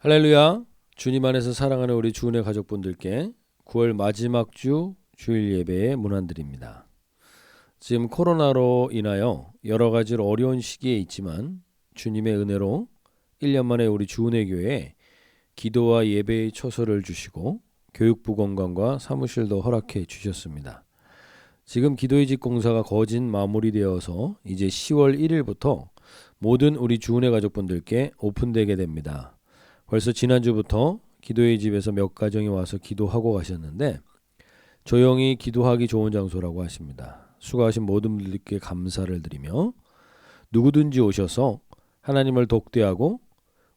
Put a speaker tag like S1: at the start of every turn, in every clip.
S1: 할렐루야. 주님 안에서 사랑하는 우리 주은혜 가족분들께 9월 마지막 주 주일 예배의 문안드립니다. 지금 코로나로 인하여 여러 가지로 어려운 시기에 있지만 주님의 은혜로 1년 만에 우리 주은혜 교회에 기도와 예배의 처소를 주시고 교육부 건강과 사무실도 허락해 주셨습니다. 지금 기도의 집 공사가 거진 마무리되어서 이제 10월 1일부터 모든 우리 주은혜 가족분들께 오픈되게 됩니다. 벌써 지난주부터 기도의 집에서 몇 가정이 와서 기도하고 가셨는데 조용히 기도하기 좋은 장소라고 하십니다. 수고하신 모든 분들께 감사를 드리며 누구든지 오셔서 하나님을 독대하고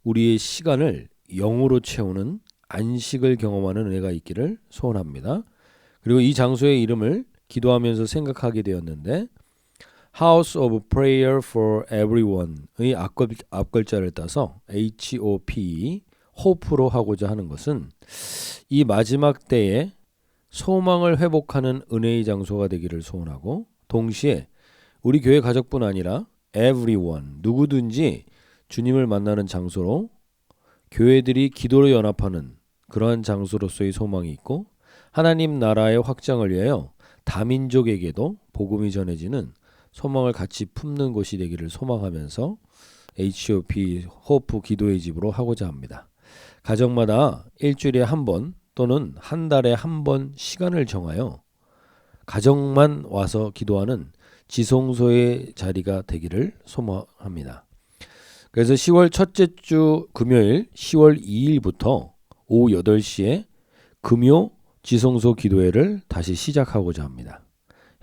S1: 우리의 시간을 영으로 채우는 안식을 경험하는 은혜가 있기를 소원합니다. 그리고 이 장소의 이름을 기도하면서 생각하게 되었는데 House of Prayer for Everyone의 앞글자를 따서 HOPE, 호프로 하고자 하는 것은 이 마지막 때에 소망을 회복하는 은혜의 장소가 되기를 소원하고 동시에 우리 교회 가족뿐 아니라 everyone, 누구든지 주님을 만나는 장소로 교회들이 기도로 연합하는 그러한 장소로서의 소망이 있고 하나님 나라의 확장을 위하여 다민족에게도 복음이 전해지는 소망을 같이 품는 곳이 되기를 소망하면서 HOP 호프 기도의 집으로 하고자 합니다. 가정마다 일주일에 한 번 또는 한 달에 한 번 시간을 정하여 가정만 와서 기도하는 지성소의 자리가 되기를 소망합니다. 그래서 10월 첫째 주 금요일 10월 2일부터 오후 8시에 금요 지성소 기도회를 다시 시작하고자 합니다.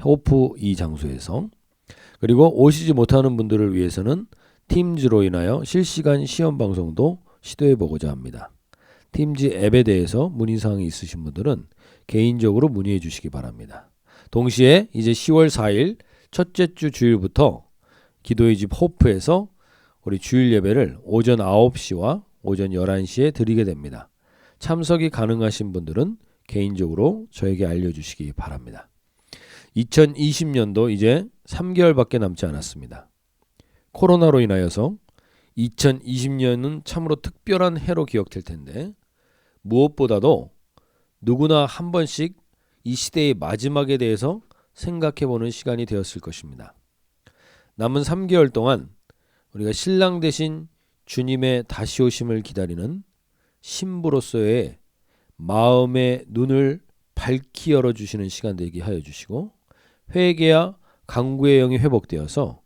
S1: 호프 이 장소에서 그리고 오시지 못하는 분들을 위해서는 팀즈로 인하여 실시간 시험 방송도 시도해 보고자 합니다. 팀즈 앱에 대해서 문의사항이 있으신 분들은 개인적으로 문의해 주시기 바랍니다. 동시에 이제 10월 4일 첫째 주 주일부터 기도의 집 호프에서 우리 주일 예배를 오전 9시와 오전 11시에 드리게 됩니다. 참석이 가능하신 분들은 개인적으로 저에게 알려주시기 바랍니다. 2020년도 이제 3개월밖에 남지 않았습니다. 코로나로 인하여서 2020년은 참으로 특별한 해로 기억될 텐데 무엇보다도 누구나 한 번씩 이 시대의 마지막에 대해서 생각해보는 시간이 되었을 것입니다. 남은 3개월 동안 우리가 신랑 되신 주님의 다시 오심을 기다리는 신부로서의 마음의 눈을 밝히 열어주시는 시간 되게 하여 주시고 회개와 간구의 영이 회복되어서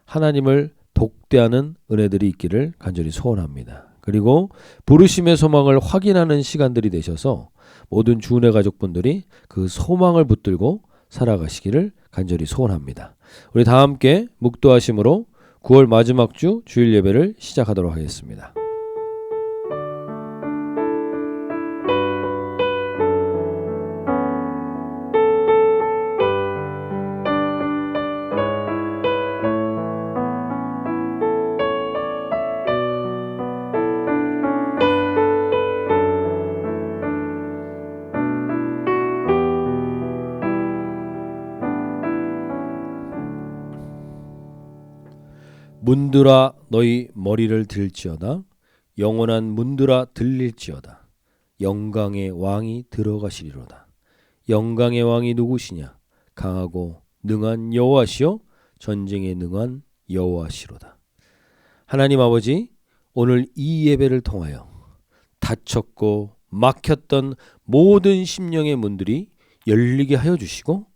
S1: 하나님을 독대하는 은혜들이 있기를 간절히 소원합니다. 그리고 부르심의 소망을 확인하는 시간들이 되셔서 모든 주은혜 가족분들이 그 소망을 붙들고 살아가시기를 간절히 소원합니다. 우리 다 함께 묵도하심으로 9월 마지막 주 주일 예배를 시작하도록 하겠습니다. 문들아 너희 머리를 들지어다 영원한 문들아 들릴지어다 영광의 왕이 들어가시리로다. 영광의 왕이 누구시냐? 강하고 능한 여호와시요 전쟁에 능한 여호와시로다. 하나님 아버지, 오늘 이 예배를 통하여 닫혔고 막혔던 모든 심령의 문들이 열리게 하여 주시고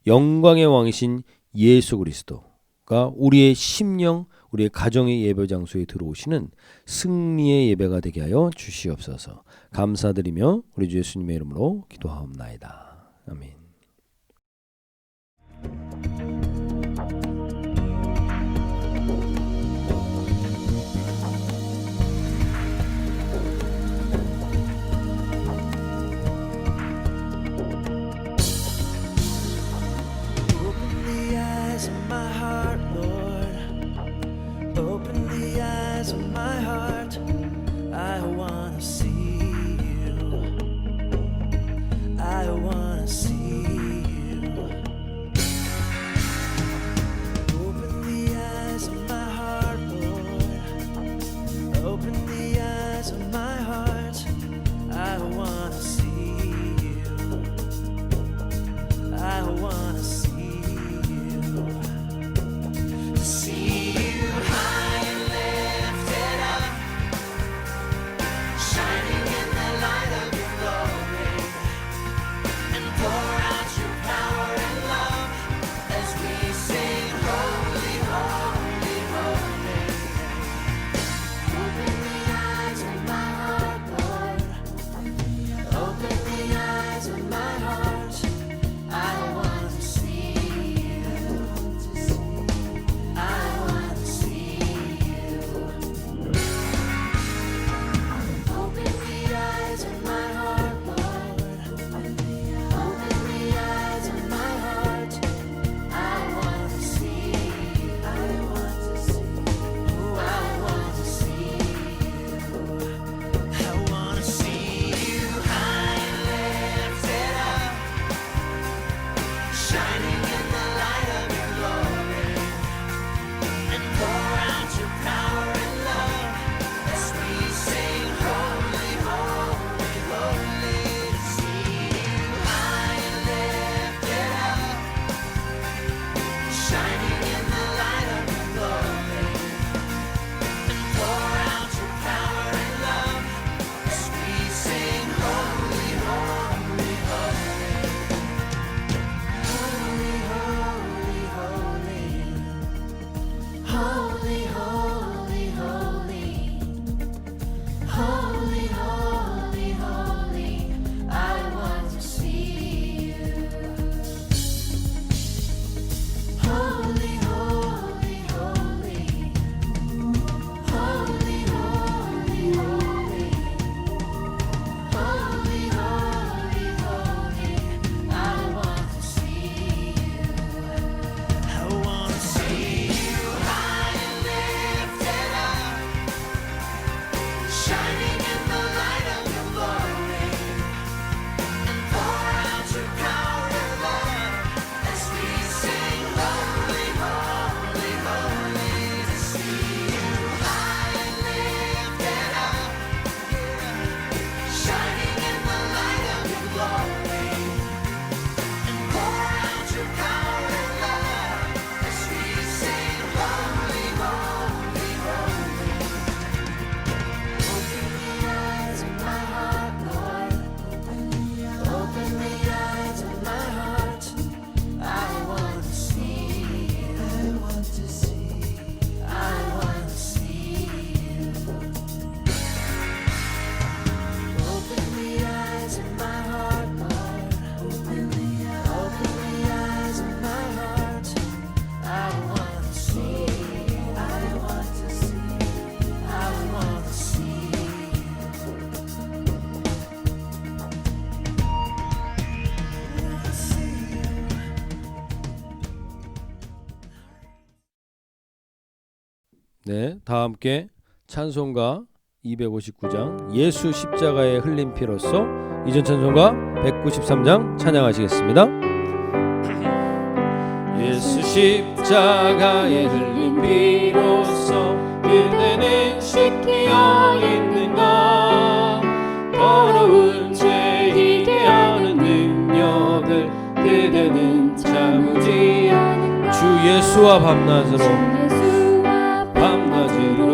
S1: 영광의 왕이신 예수 그리스도가 우리의 심령, 우리의 가정의 예배 장소에 들어오시는 승리의 예배가 되게 하여 주시옵소서. 감사드리며 우리 주 예수님의 이름으로 기도하옵나이다. 아멘.
S2: Open the eyes of my
S1: 네, 다 함께 찬송가 259장 예수 십자가의 흘린 피로써 이전 찬송가 193장 찬양하시겠습니다. 예수 십자가의 흘린 피로써 그대는 씻기어 있는가. 더러운 죄 희게 하는 능력을 그대는 참으지 않는가. 주 예수와 밤낮으로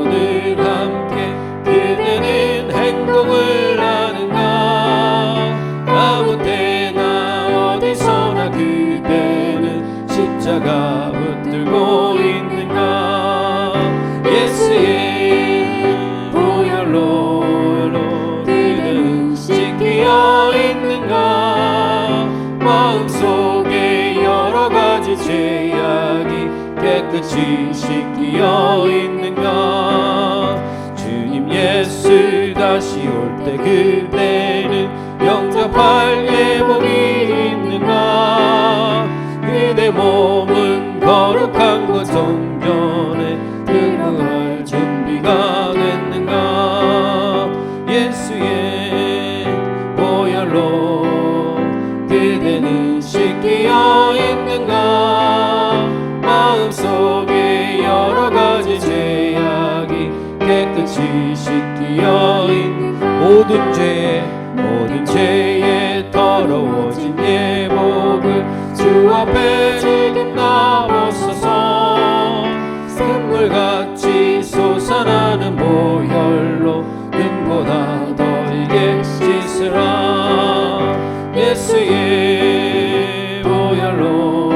S1: 늘 함께 그대는 행동을 하는가. 아무 때나 어디서나 그대는 십자가 붙들고 있는가. 예수의 보혈로 그대는 씻기어 있는가. 마음속에 여러 가지 죄악이 깨끗이 씻기어 있는가. 주님 예수 다시 올 때 그대는 영접할 예복이 있는가. 그대 몸은 거룩한 것 성전에 들어갈 준비가 됐는가. 예수의 보혈로 그대는 씻기어 있는가. 마음속에 여러 가지 죄악이 깨끗이 씻기어 있는 모든 죄에 더러워진 예복을 주 앞에 지금 나오소서. 샘물같이 솟아나는 보혈로 눈보다 더 이게 씻으라. 예수의 보혈로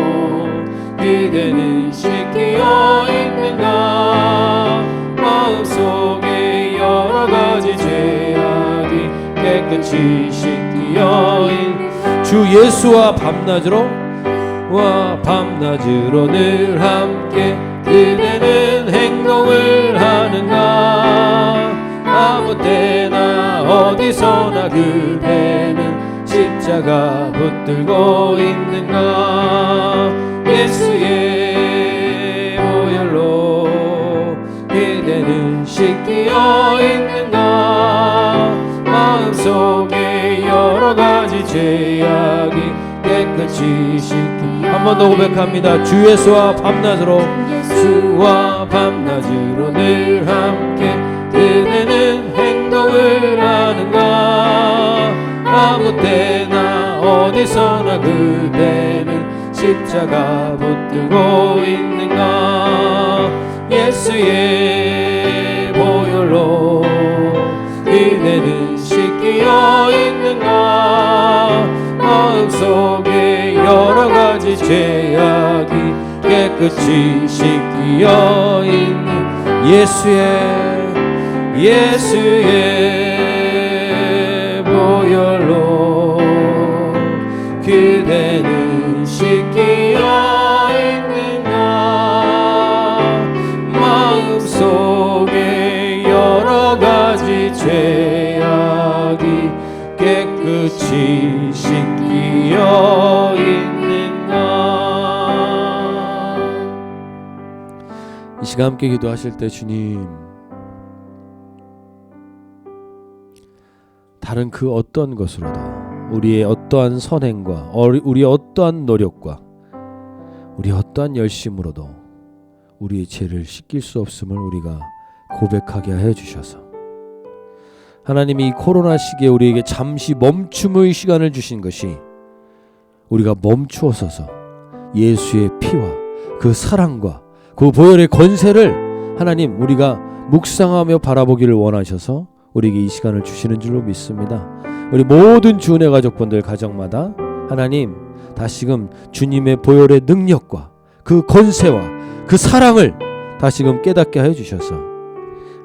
S1: 그대는 씻기어 있는가. 마음속에 여러 가지 죄악이 깨끗이 씻기어 있는 주 예수와 밤낮으로 늘 함께 그대는 행동을 하는가. 아무 때나 어디서나 그대는 십자가 붙들고 있는가. 예수의 보혈로 그대는 씻기어 있는가. 마음속에 여러 가지 죄악이 깨끗이 씻기. 한 번 더 고백합니다. 주 예수와 밤낮으로 늘 함께 그대는 행동을 하는가. 아무 때나 어디서나 그대는 십자가 붙들고 있는가. 예수의 보혈로 그대는 씻기어 있는가. 마음속에 여러 가지 죄악이 깨끗이 씻기어 있는 예수의 보혈로 그대는 씻기어 있는가. 마음속에 여러 가지 죄악이 깨끗이 씻기어 있는가. 이 시간 함께 기도하실 때 주님, 다른 그 어떤 것으로도 우리의 어떠한 선행과 우리의 어떠한 노력과 우리의 어떠한 열심으로도 우리의 죄를 씻길 수 없음을 우리가 고백하게 하여 주셔서 하나님이 이 코로나 시기에 우리에게 잠시 멈춤의 시간을 주신 것이 우리가 멈추어서서 예수의 피와 그 사랑과 그 보혈의 권세를 하나님 우리가 묵상하며 바라보기를 원하셔서 우리에게 이 시간을 주시는 줄로 믿습니다. 우리 모든 주은혜 가족분들 가정마다 하나님 다시금 주님의 보혈의 능력과 그 권세와 그 사랑을 다시금 깨닫게 하여 주셔서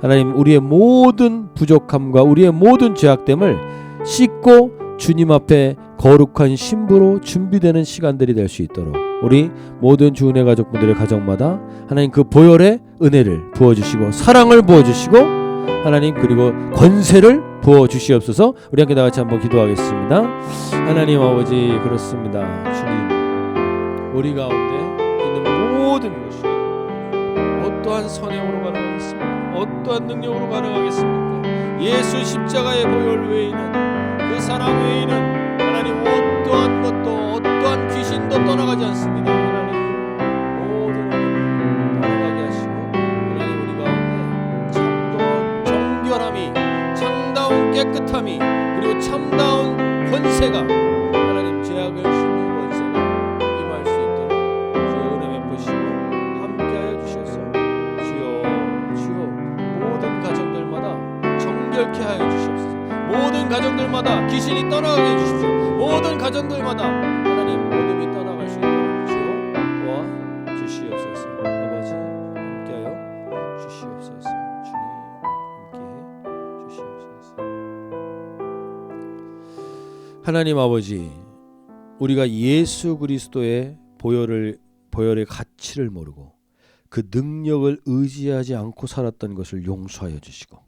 S1: 하나님 우리의 모든 부족함과 우리의 모든 죄악됨을 씻고 주님 앞에 거룩한 신부로 준비되는 시간들이 될 수 있도록 우리 모든 주은혜 가족분들의 가정마다 하나님 그 보혈의 은혜를 부어주시고 사랑을 부어주시고 하나님 그리고 권세를 부어주시옵소서. 우리 함께 다같이 한번 기도하겠습니다. 하나님 아버지 그렇습니다. 주님 우리 가운데 있는 모든 것이 어떠한 선행으로 가능하겠습니까? 어떠한 능력으로 가능하겠습니까? 예수 십자가의 보혈 외에는, 그 사랑 외에는 하나님 어떠한 것도, 어떠한 귀신도 떠나가지 않습니다. 하나님 모든 어둠을 떠나가게 하시고, 하나님 우리 가운데 참다운 정결함이, 참다운 깨끗함이, 그리고 참다운 권세가, 하나님 죄악을 심는 권세가 임할 수 있도록 주여 은혜 베푸시고 함께하여 주셔서 주여 모든 가정들마다 정결케 하여 주시옵소서. 모든 가정들마다 귀신이 떠나가게 해주십시오. 모든 가정들마다 하나님 어둠이 떠나갈 수 있도록 주여 도와 주시옵소서. 아버지 함께하여 주시옵소서. 주님 함께해 주시옵소서. 하나님 아버지, 우리가 예수 그리스도의 보혈의 가치를 모르고 그 능력을 의지하지 않고 살았던 것을 용서하여 주시고,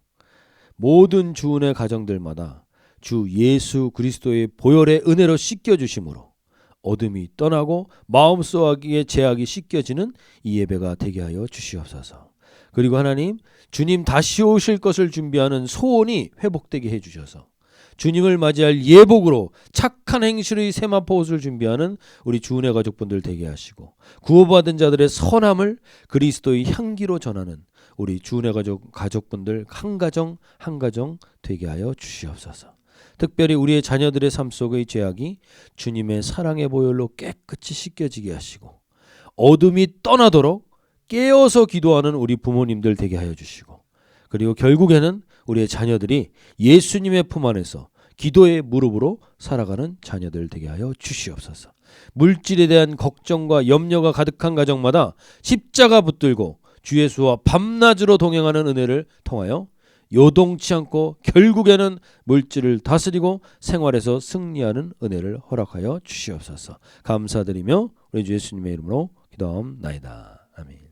S1: 모든 주은의 가정들마다 주 예수 그리스도의 보혈의 은혜로 씻겨주심으로 어둠이 떠나고 마음속의 죄악이 씻겨지는 이 예배가 되게 하여 주시옵소서. 그리고 하나님, 주님 다시 오실 것을 준비하는 소원이 회복되게 해주셔서 주님을 맞이할 예복으로 착한 행실의 세마포 옷을 준비하는 우리 주은혜 가족분들 되게 하시고, 구원받은 자들의 선함을 그리스도의 향기로 전하는 우리 주은혜 가족분들 한 가정 한 가정 되게 하여 주시옵소서. 특별히 우리의 자녀들의 삶 속의 죄악이 주님의 사랑의 보혈로 깨끗이 씻겨지게 하시고, 어둠이 떠나도록 깨어서 기도하는 우리 부모님들 되게 하여 주시고, 그리고 결국에는 우리의 자녀들이 예수님의 품 안에서 기도의 무릎으로 살아가는 자녀들 되게 하여 주시옵소서. 물질에 대한 걱정과 염려가 가득한 가정마다 십자가 붙들고 주 예수와 밤낮으로 동행하는 은혜를 통하여 요동치 않고 결국에는 물질을 다스리고 생활에서 승리하는 은혜를 허락하여 주시옵소서. 감사드리며 우리 주 예수님의 이름으로 기도하옵나이다. 아멘.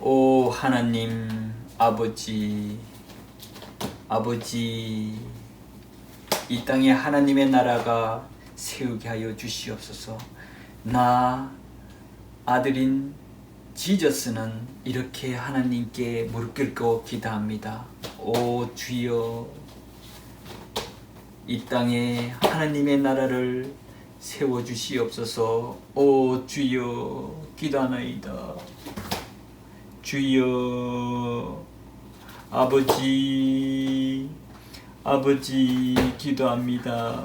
S2: 오 하나님 아버지, 이 땅에 하나님의 나라가 세우게 하여 주시옵소서. 나 아들인 지저스는 이렇게 하나님께 무릎 꿇고 기도합니다. 오 주여, 이 땅에 하나님의 나라를 세워주시옵소서. 오 주여, 기도하나이다. 주여, 아버지 아버지 기도합니다.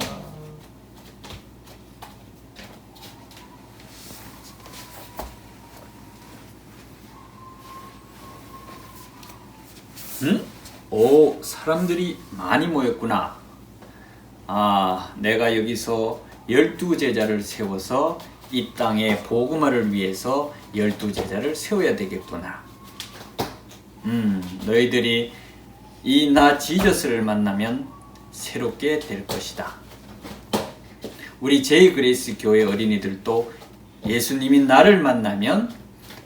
S2: 응? 오, 사람들이 많이 모였구나. 아, 내가 여기서 12제자를 세워서 이 땅의 복음화를 위해서 12제자를 세워야 되겠구나. 너희들이 이 나 지저스를 만나면 새롭게 될 것이다. 우리 제이그레이스 교회 어린이들도 예수님이 나를 만나면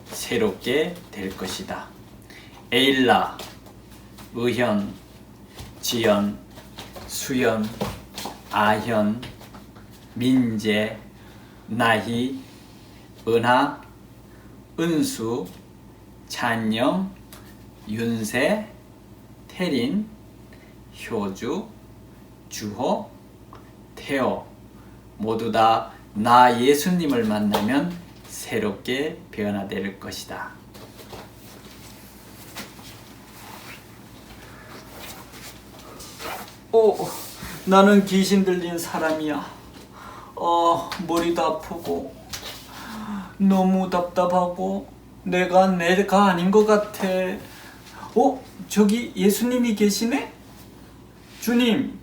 S2: 새롭게 될 것이다. 에일라, 의현, 지연, 수연, 아현, 민재, 나희, 은하, 은수, 찬영, 윤세, 태린, 효주, 주호, 태호 모두 다 나 예수님을 만나면 새롭게 변화될 것이다. 나는 귀신 들린 사람이야. 머리도 아프고 너무 답답하고 내가 아닌 것 같아. 저기 예수님이 계시네? 주님,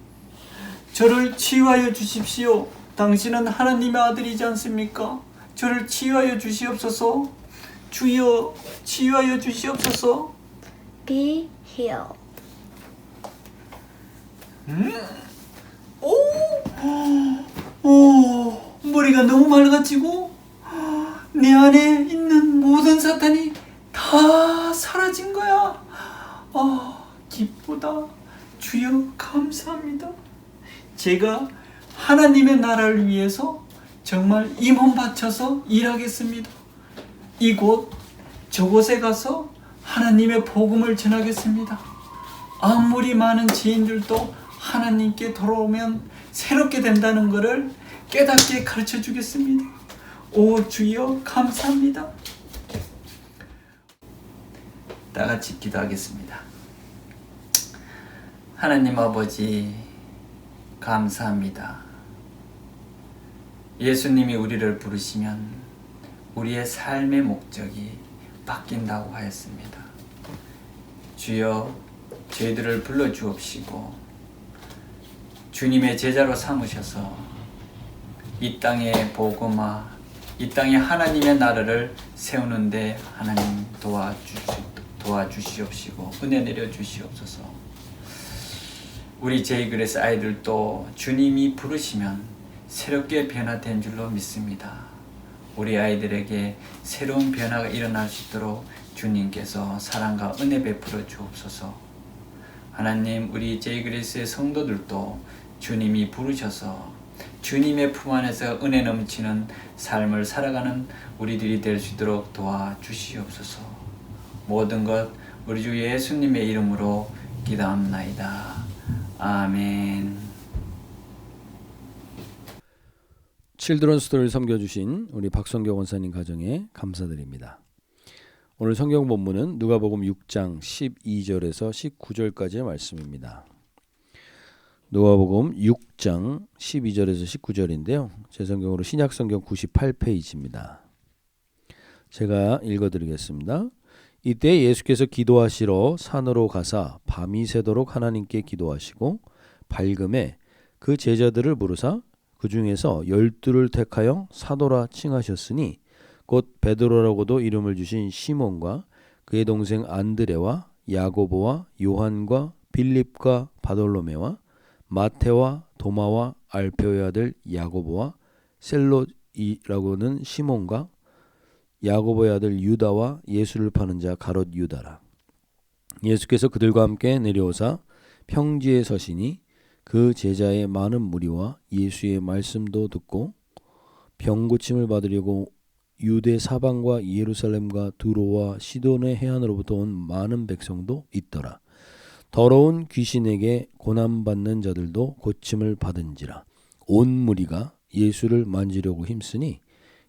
S2: 저를 치유하여 주십시오. 당신은 하나님의 아들이지 않습니까? 저를 치유하여 주시옵소서. 주여, 치유하여 주시옵소서.
S3: Be healed.
S2: 머리가 너무 맑아지고 내 안에 있는 모든 사탄이 다 사라진 거야. 기쁘다. 주여 감사합니다. 제가 하나님의 나라를 위해서 정말 임원 바쳐서 일하겠습니다. 이곳 저곳에 가서 하나님의 복음을 전하겠습니다. 아무리 많은 지인들도 하나님께 돌아오면 새롭게 된다는 것을 깨닫게 가르쳐 주겠습니다. 오 주여 감사합니다. 다 같이 기도하겠습니다. 하나님 아버지 감사합니다. 예수님이 우리를 부르시면 우리의 삶의 목적이 바뀐다고 하였습니다. 주여 저희들을 불러주옵시고 주님의 제자로 삼으셔서 이 땅의 복음화, 이 땅에 하나님의 나라를 세우는데 하나님 도와주시옵시고 은혜 내려주시옵소서. 우리 제이그레스 아이들도 주님이 부르시면 새롭게 변화된 줄로 믿습니다. 우리 아이들에게 새로운 변화가 일어날 수 있도록 주님께서 사랑과 은혜 베풀어 주옵소서. 하나님, 우리 제이그레스의 성도들도 주님이 부르셔서 주님의 품 안에서 은혜 넘치는 삶을 살아가는 우리들이 될 수 있도록 도와주시옵소서. 모든 것 우리 주 예수님의 이름으로 기도합나이다. 아멘.
S1: 칠드런 스토리를 섬겨주신 우리 박성경 원사님 가정에 감사드립니다. 오늘 성경 본문은 누가복음 6장 12절에서 19절까지의 말씀입니다. 누가복음 6장 12절에서 19절인데요. 제 성경으로 신약성경 98페이지입니다. 제가 읽어드리겠습니다. 이때 예수께서 기도하시러 산으로 가사 밤이 새도록 하나님께 기도하시고 밝음에 그 제자들을 부르사 그 중에서 12를 택하여 사도라 칭하셨으니 곧 베드로라고도 이름을 주신 시몬과 그의 동생 안드레와 야고보와 요한과 빌립과 바돌로메와 마테와 도마와 알페오의 아들 야고보와 셀롯이라고는 시몬과 야고보의 아들 유다와 예수를 파는 자 가롯 유다라. 예수께서 그들과 함께 내려오사 평지에 서시니 그 제자의 많은 무리와 예수의 말씀도 듣고 병 고침을 받으려고 유대 사방과 예루살렘과 두로와 시돈의 해안으로부터 온 많은 백성도 있더라. 더러운 귀신에게 고난받는 자들도 고침을 받은지라. 온 무리가 예수를 만지려고 힘쓰니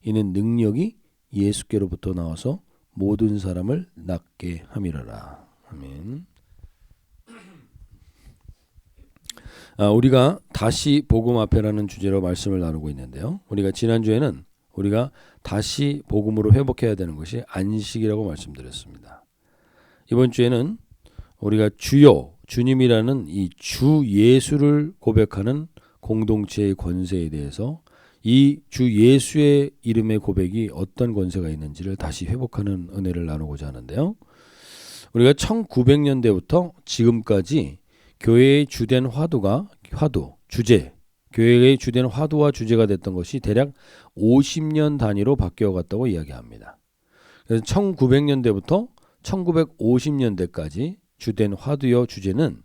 S1: 이는 능력이 예수께로부터 나와서 모든 사람을 낫게 함이라라. 아멘. 우리가 다시 복음 앞에라는 주제로 말씀을 나누고 있는데요. 우리가 지난주에는 우리가 다시 복음으로 회복해야 되는 것이 안식이라고 말씀드렸습니다. 이번 주에는 우리가 주여, 주님이라는 이 주 예수를 고백하는 공동체의 권세에 대해서 이 주 예수의 이름의 고백이 어떤 권세가 있는지를 다시 회복하는 은혜를 나누고자 하는데요. 우리가 1900년대부터 지금까지 교회의 주된 교회의 주된 화두와 주제가 됐던 것이 대략 50년 단위로 바뀌어 갔다고 이야기합니다. 그래서 1900년대부터 1950년대까지 주된 화두여 주제는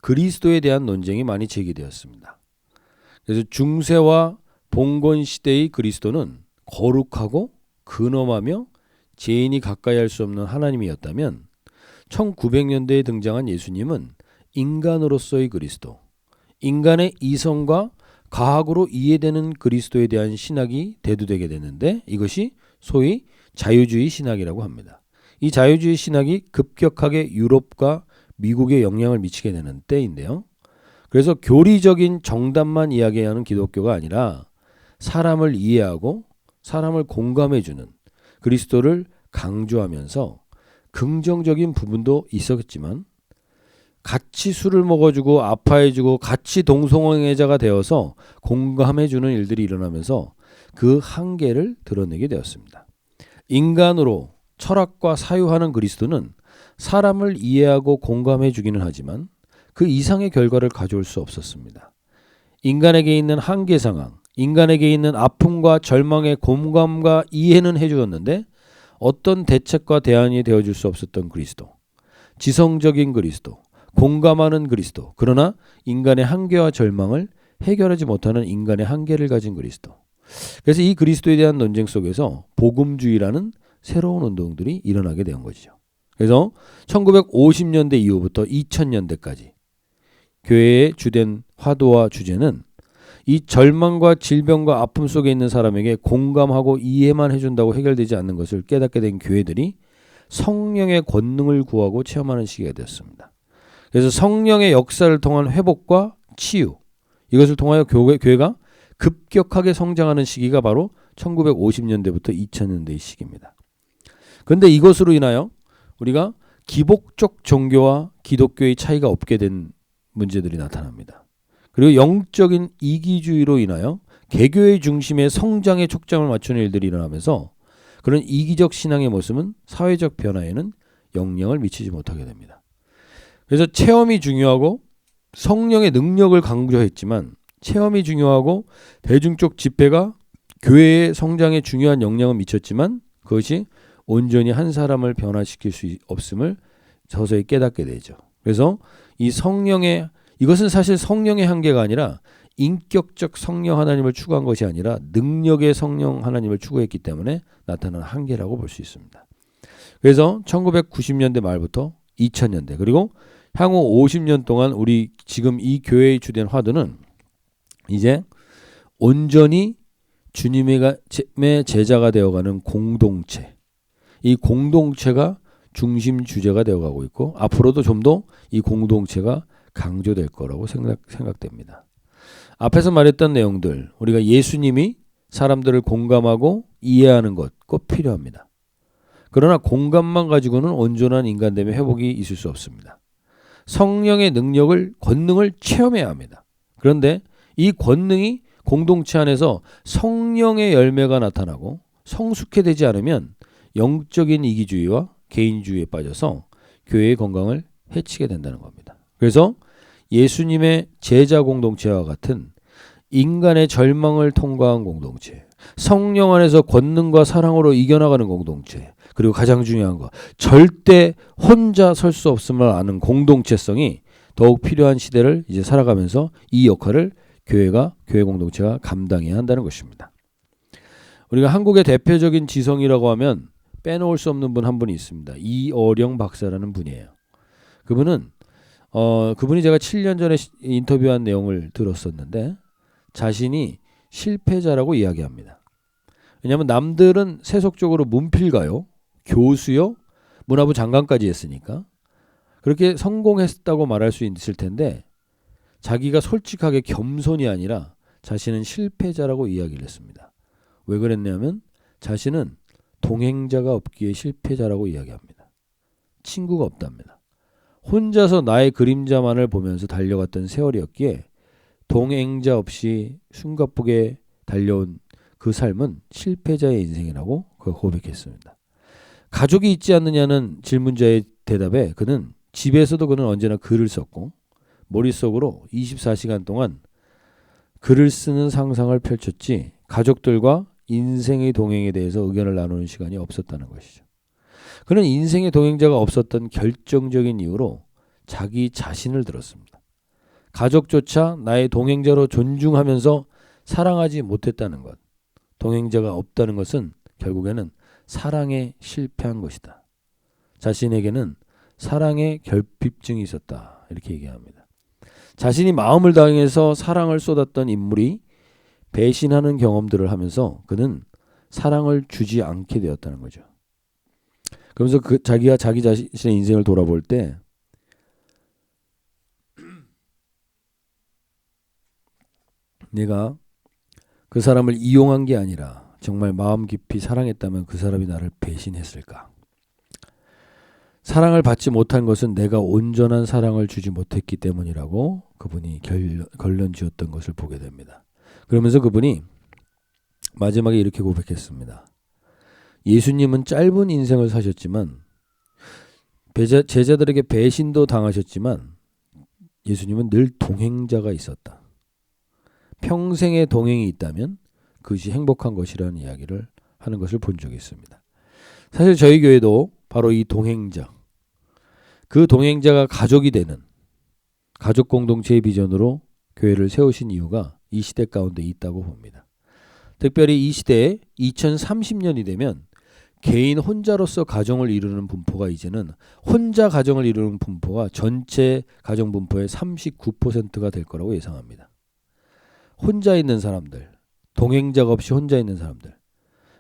S1: 그리스도에 대한 논쟁이 많이 제기되었습니다. 그래서 중세와 봉건 시대의 그리스도는 거룩하고 근엄하며 죄인이 가까이 할 수 없는 하나님이었다면 1900년대에 등장한 예수님은 인간으로서의 그리스도, 인간의 이성과 과학으로 이해되는 그리스도에 대한 신학이 대두되게 되는데 이것이 소위 자유주의 신학이라고 합니다. 이 자유주의 신학이 급격하게 유럽과 미국에 영향을 미치게 되는 때인데요. 그래서 교리적인 정답만 이야기하는 기독교가 아니라 사람을 이해하고 사람을 공감해주는 그리스도를 강조하면서 긍정적인 부분도 있었지만 같이 술을 먹어주고 아파해주고 같이 동성애자가 되어서 공감해주는 일들이 일어나면서 그 한계를 드러내게 되었습니다. 인간으로 철학과 사유하는 그리스도는 사람을 이해하고 공감해주기는 하지만 그 이상의 결과를 가져올 수 없었습니다. 인간에게 있는 한계 상황, 인간에게 있는 아픔과 절망의 공감과 이해는 해주었는데 어떤 대책과 대안이 되어줄 수 없었던 그리스도, 지성적인 그리스도, 공감하는 그리스도, 그러나 인간의 한계와 절망을 해결하지 못하는 인간의 한계를 가진 그리스도. 그래서 이 그리스도에 대한 논쟁 속에서 복음주의라는 새로운 운동들이 일어나게 된 것이죠. 그래서 1950년대 이후부터 2000년대까지 교회의 주된 화두와 주제는 이 절망과 질병과 아픔 속에 있는 사람에게 공감하고 이해만 해준다고 해결되지 않는 것을 깨닫게 된 교회들이 성령의 권능을 구하고 체험하는 시기가 되었습니다. 그래서 성령의 역사를 통한 회복과 치유, 이것을 통하여 교회가 급격하게 성장하는 시기가 바로 1950년대부터 2000년대의 시기입니다. 그런데 이것으로 인하여 우리가 기복적 종교와 기독교의 차이가 없게 된 문제들이 나타납니다. 그리고 영적인 이기주의로 인하여 개교의 중심에 성장의 촉점을 맞추는 일들이 일어나면서 그런 이기적 신앙의 모습은 사회적 변화에는 영향을 미치지 못하게 됩니다. 그래서 체험이 중요하고 성령의 능력을 강조했지만 체험이 중요하고 대중적 집회가 교회의 성장에 중요한 영향을 미쳤지만 그것이 온전히 한 사람을 변화시킬 수 없음을 서서히 깨닫게 되죠. 그래서 이것은 사실 성령의 한계가 아니라 인격적 성령 하나님을 추구한 것이 아니라 능력의 성령 하나님을 추구했기 때문에 나타난 한계라고 볼 수 있습니다. 그래서 1990년대 말부터 2000년대 그리고 향후 50년 동안 우리 지금 이 교회의 주된 화두는 이제 온전히 주님의 제자가 되어가는 공동체, 이 공동체가 중심 주제가 되어가고 있고 앞으로도 좀 더 이 공동체가 강조될 거라고 생각됩니다. 앞에서 말했던 내용들, 우리가 예수님이 사람들을 공감하고 이해하는 것 꼭 필요합니다. 그러나 공감만 가지고는 온전한 인간됨의 회복이 있을 수 없습니다. 성령의 권능을 체험해야 합니다. 그런데 이 권능이 공동체 안에서 성령의 열매가 나타나고 성숙해되지 않으면 영적인 이기주의와 개인주의에 빠져서 교회의 건강을 해치게 된다는 겁니다. 그래서 예수님의 제자 공동체와 같은 인간의 절망을 통과한 공동체, 성령 안에서 권능과 사랑으로 이겨나가는 공동체, 그리고 가장 중요한 거 절대 혼자 설 수 없음을 아는 공동체성이 더욱 필요한 시대를 이제 살아가면서 이 역할을 교회 공동체가 감당해야 한다는 것입니다. 우리가 한국의 대표적인 지성이라고 하면 빼놓을 수 없는 분 한 분이 있습니다. 이어령 박사라는 분이에요. 그분이 제가 7년 전에 인터뷰한 내용을 들었었는데 자신이 실패자라고 이야기합니다. 왜냐하면 남들은 세속적으로 문필가요, 교수요, 문화부 장관까지 했으니까 그렇게 성공했다고 말할 수 있을 텐데 자기가 솔직하게 겸손이 아니라 자신은 실패자라고 이야기를 했습니다. 왜 그랬냐면 자신은 동행자가 없기에 실패자라고 이야기합니다. 친구가 없답니다. 혼자서 나의 그림자만을 보면서 달려갔던 세월이었기에 동행자 없이 숨가쁘게 달려온 그 삶은 실패자의 인생이라고 고백했습니다. 가족이 있지 않느냐는 질문자의 대답에 그는 집에서도 그는 언제나 글을 썼고 머릿속으로 24시간 동안 글을 쓰는 상상을 펼쳤지 가족들과 인생의 동행에 대해서 의견을 나누는 시간이 없었다는 것이죠. 그는 인생의 동행자가 없었던 결정적인 이유로 자기 자신을 들었습니다. 가족조차 나의 동행자로 존중하면서 사랑하지 못했다는 것. 동행자가 없다는 것은 결국에는 사랑에 실패한 것이다. 자신에게는 사랑의 결핍증이 있었다. 이렇게 얘기합니다. 자신이 마음을 다해서 사랑을 쏟았던 인물이 배신하는 경험들을 하면서 그는 사랑을 주지 않게 되었다는 거죠. 그러면서 자기가 자기 자신의 인생을 돌아볼 때 내가 그 사람을 이용한 게 아니라 정말 마음 깊이 사랑했다면 그 사람이 나를 배신했을까? 사랑을 받지 못한 것은 내가 온전한 사랑을 주지 못했기 때문이라고 그분이 결론지었던 것을 보게 됩니다. 그러면서 그분이 마지막에 이렇게 고백했습니다. 예수님은 짧은 인생을 사셨지만 제자들에게 배신도 당하셨지만 예수님은 늘 동행자가 있었다. 평생의 동행이 있다면 그것이 행복한 것이라는 이야기를 하는 것을 본 적이 있습니다. 사실 저희 교회도 바로 이 동행자, 그 동행자가 가족이 되는 가족 공동체의 비전으로 교회를 세우신 이유가 이 시대 가운데 있다고 봅니다. 특별히 이 시대에 2030년이 되면 개인 혼자로서 가정을 이루는 분포가 이제는 혼자 가정을 이루는 분포가 전체 가정 분포의 39%가 될 거라고 예상합니다. 혼자 있는 사람들, 동행자가 없이 혼자 있는 사람들,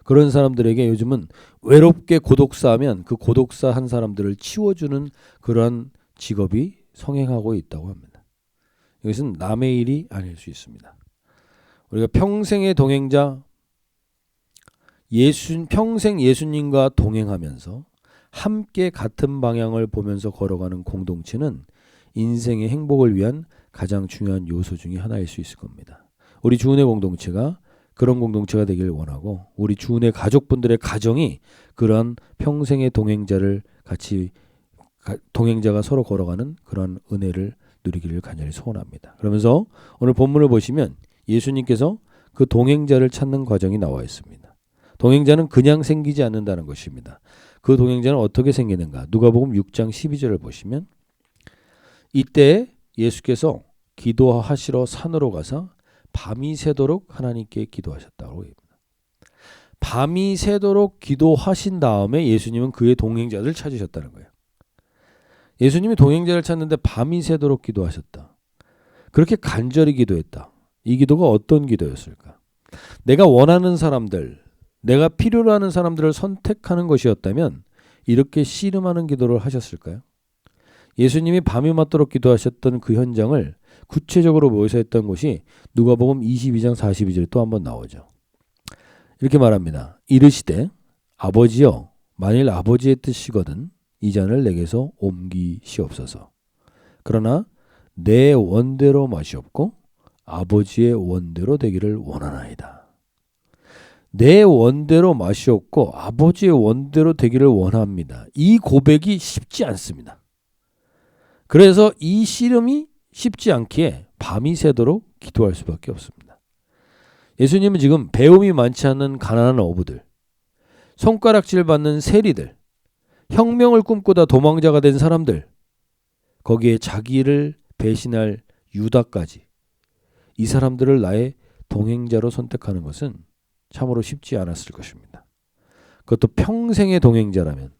S1: 그런 사람들에게 요즘은 외롭게 고독사하면 그 고독사한 사람들을 치워주는 그러한 직업이 성행하고 있다고 합니다. 이것은 남의 일이 아닐 수 있습니다. 우리가 평생의 동행자, 평생 예수님과 동행하면서 함께 같은 방향을 보면서 걸어가는 공동체는 인생의 행복을 위한 가장 중요한 요소 중에 하나일 수 있을 겁니다. 우리 주은혜 공동체가 그런 공동체가 되기를 원하고 우리 주은혜 가족분들의 가정이 그런 평생의 동행자를 같이 동행자가 서로 걸어가는 그런 은혜를 누리기를 간절히 소원합니다. 그러면서 오늘 본문을 보시면 예수님께서 그 동행자를 찾는 과정이 나와 있습니다. 동행자는 그냥 생기지 않는다는 것입니다. 그 동행자는 어떻게 생기는가? 누가복음 6장 12절을 보시면 이때 예수께서 기도하시러 산으로 가서 밤이 새도록 하나님께 기도하셨다고 합니다. 밤이 새도록 기도하신 다음에 예수님은 그의 동행자를 찾으셨다는 거예요. 예수님이 동행자를 찾는데 밤이 새도록 기도하셨다. 그렇게 간절히 기도했다. 이 기도가 어떤 기도였을까? 내가 원하는 사람들, 내가 필요로 하는 사람들을 선택하는 것이었다면 이렇게 씨름하는 기도를 하셨을까요? 예수님이 밤이 맞도록 기도하셨던 그 현장을 구체적으로 묘사했던 것이 누가복음 22장 42절에 또 한번 나오죠. 이렇게 말합니다. 이르시되 아버지여 만일 아버지의 뜻이거든 이 잔을 내게서 옮기시옵소서. 그러나 내 원대로 마시옵고 아버지의 원대로 되기를 원하나이다. 내 원대로 마시옵고 아버지의 원대로 되기를 원합니다. 이 고백이 쉽지 않습니다. 그래서 이 씨름이 쉽지 않기에 밤이 새도록 기도할 수밖에 없습니다. 예수님은 지금 배움이 많지 않은 가난한 어부들, 손가락질 받는 세리들, 혁명을 꿈꾸다 도망자가 된 사람들, 거기에 자기를 배신할 유다까지 이 사람들을 나의 동행자로 선택하는 것은 참으로 쉽지 않았을 것입니다. 그것도 평생의 동행자라면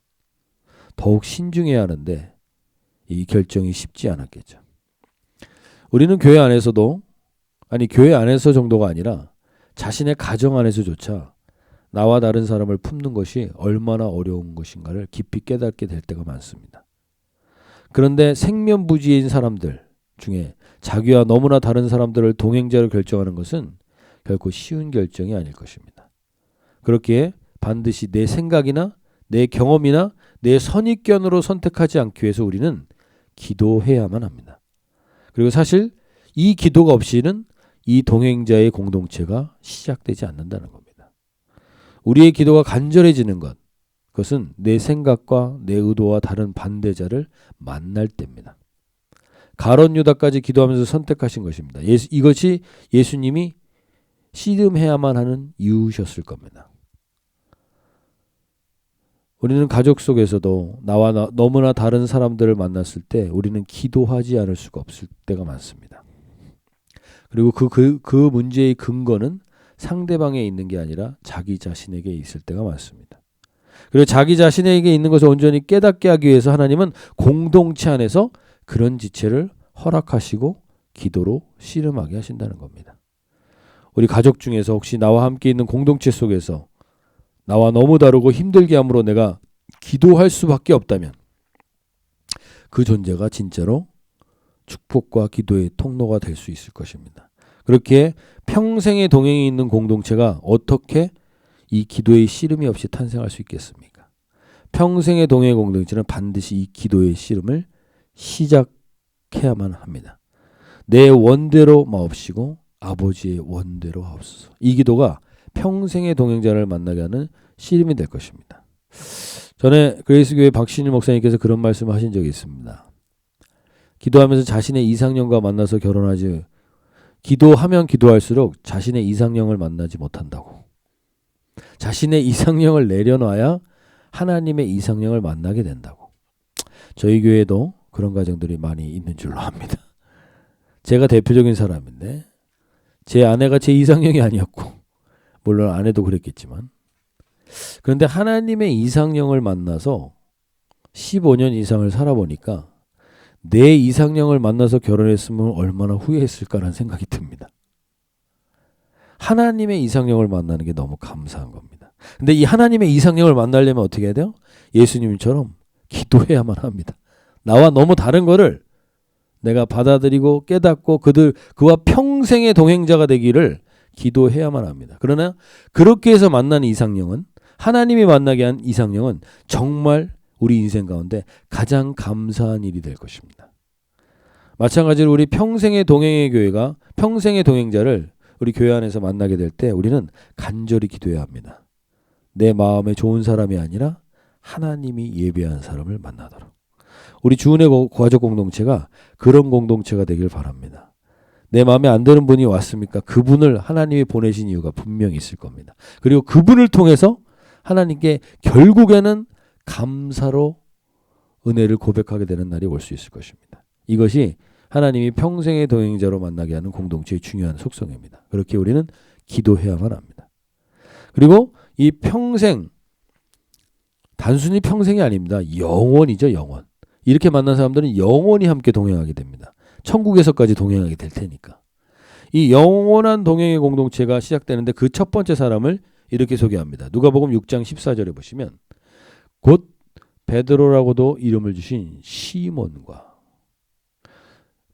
S1: 더욱 신중해야 하는데 이 결정이 쉽지 않았겠죠. 우리는 교회 안에서도 교회 안에서 정도가 아니라 자신의 가정 안에서조차 나와 다른 사람을 품는 것이 얼마나 어려운 것인가를 깊이 깨닫게 될 때가 많습니다. 그런데 생면부지인 사람들, 중에 자기와 너무나 다른 사람들을 동행자로 결정하는 것은 결코 쉬운 결정이 아닐 것입니다. 그렇기에 반드시 내 생각이나 내 경험이나 내 선입견으로 선택하지 않기 위해서 우리는 기도해야만 합니다. 그리고 사실 이 기도가 없이는 이 동행자의 공동체가 시작되지 않는다는 겁니다. 우리의 기도가 간절해지는 것, 그것은 내 생각과 내 의도와 다른 반대자를 만날 때입니다. 가룟 유다까지 기도하면서 선택하신 것입니다. 이것이 예수님이 씨름해야만 하는 이유셨을 겁니다. 우리는 가족 속에서도 나와 너무나 다른 사람들을 만났을 때 우리는 기도하지 않을 수가 없을 때가 많습니다. 그리고 그 문제의 근거는 상대방에 있는 게 아니라 자기 자신에게 있을 때가 많습니다. 그리고 자기 자신에게 있는 것을 온전히 깨닫게 하기 위해서 하나님은 공동체 안에서 그런 지체를 허락하시고 기도로 씨름하게 하신다는 겁니다. 우리 가족 중에서 혹시 나와 함께 있는 공동체 속에서 나와 너무 다르고 힘들게 함으로 내가 기도할 수밖에 없다면 그 존재가 진짜로 축복과 기도의 통로가 될 수 있을 것입니다. 그렇게 평생의 동행이 있는 공동체가 어떻게 이 기도의 씨름이 없이 탄생할 수 있겠습니까? 평생의 동행의 공동체는 반드시 이 기도의 씨름을 시작해야만 합니다. 내 원대로 마옵시고 아버지의 원대로 하옵소서. 이 기도가 평생의 동행자를 만나게 하는 씨름이 될 것입니다. 전에 그레이스교회 박신일 목사님께서 그런 말씀을 하신 적이 있습니다. 기도하면서 자신의 이상형과 만나서 결혼하지, 기도하면 기도할수록 자신의 이상형을 만나지 못한다고. 자신의 이상형을 내려놔야 하나님의 이상형을 만나게 된다고. 저희 교회도 그런 가정들이 많이 있는 줄로 압니다. 제가 대표적인 사람인데 제 아내가 제 이상형이 아니었고, 물론 아내도 그랬겠지만, 그런데 하나님의 이상형을 만나서 15년 이상을 살아보니까 내 이상형을 만나서 결혼했으면 얼마나 후회했을까라는 생각이 듭니다. 하나님의 이상형을 만나는 게 너무 감사한 겁니다. 근데 이 하나님의 이상형을 만나려면 어떻게 해야 돼요? 예수님처럼 기도해야만 합니다. 나와 너무 다른 거를 내가 받아들이고 깨닫고 그와 평생의 동행자가 되기를 기도해야만 합니다. 그러나 그렇게 해서 만난 이상형은, 하나님이 만나게 한 이상형은 정말 우리 인생 가운데 가장 감사한 일이 될 것입니다. 마찬가지로 우리 평생의 동행의 교회가 평생의 동행자를 우리 교회 안에서 만나게 될 때 우리는 간절히 기도해야 합니다. 내 마음에 좋은 사람이 아니라 하나님이 예비한 사람을 만나도록. 우리 주은혜 가족 공동체가 그런 공동체가 되길 바랍니다. 내 마음에 안 드는 분이 왔습니까? 그분을 하나님이 보내신 이유가 분명히 있을 겁니다. 그리고 그분을 통해서 하나님께 결국에는 감사로 은혜를 고백하게 되는 날이 올 수 있을 것입니다. 이것이 하나님이 평생의 동행자로 만나게 하는 공동체의 중요한 속성입니다. 그렇게 우리는 기도해야만 합니다. 그리고 이 평생, 단순히 평생이 아닙니다. 영원이죠, 영원. 이렇게 만난 사람들은 영원히 함께 동행하게 됩니다. 천국에서까지 동행하게 될 테니까. 이 영원한 동행의 공동체가 시작되는데 그 첫 번째 사람을 이렇게 소개합니다. 누가복음 6장 14절에 보시면 곧 베드로라고도 이름을 주신 시몬과,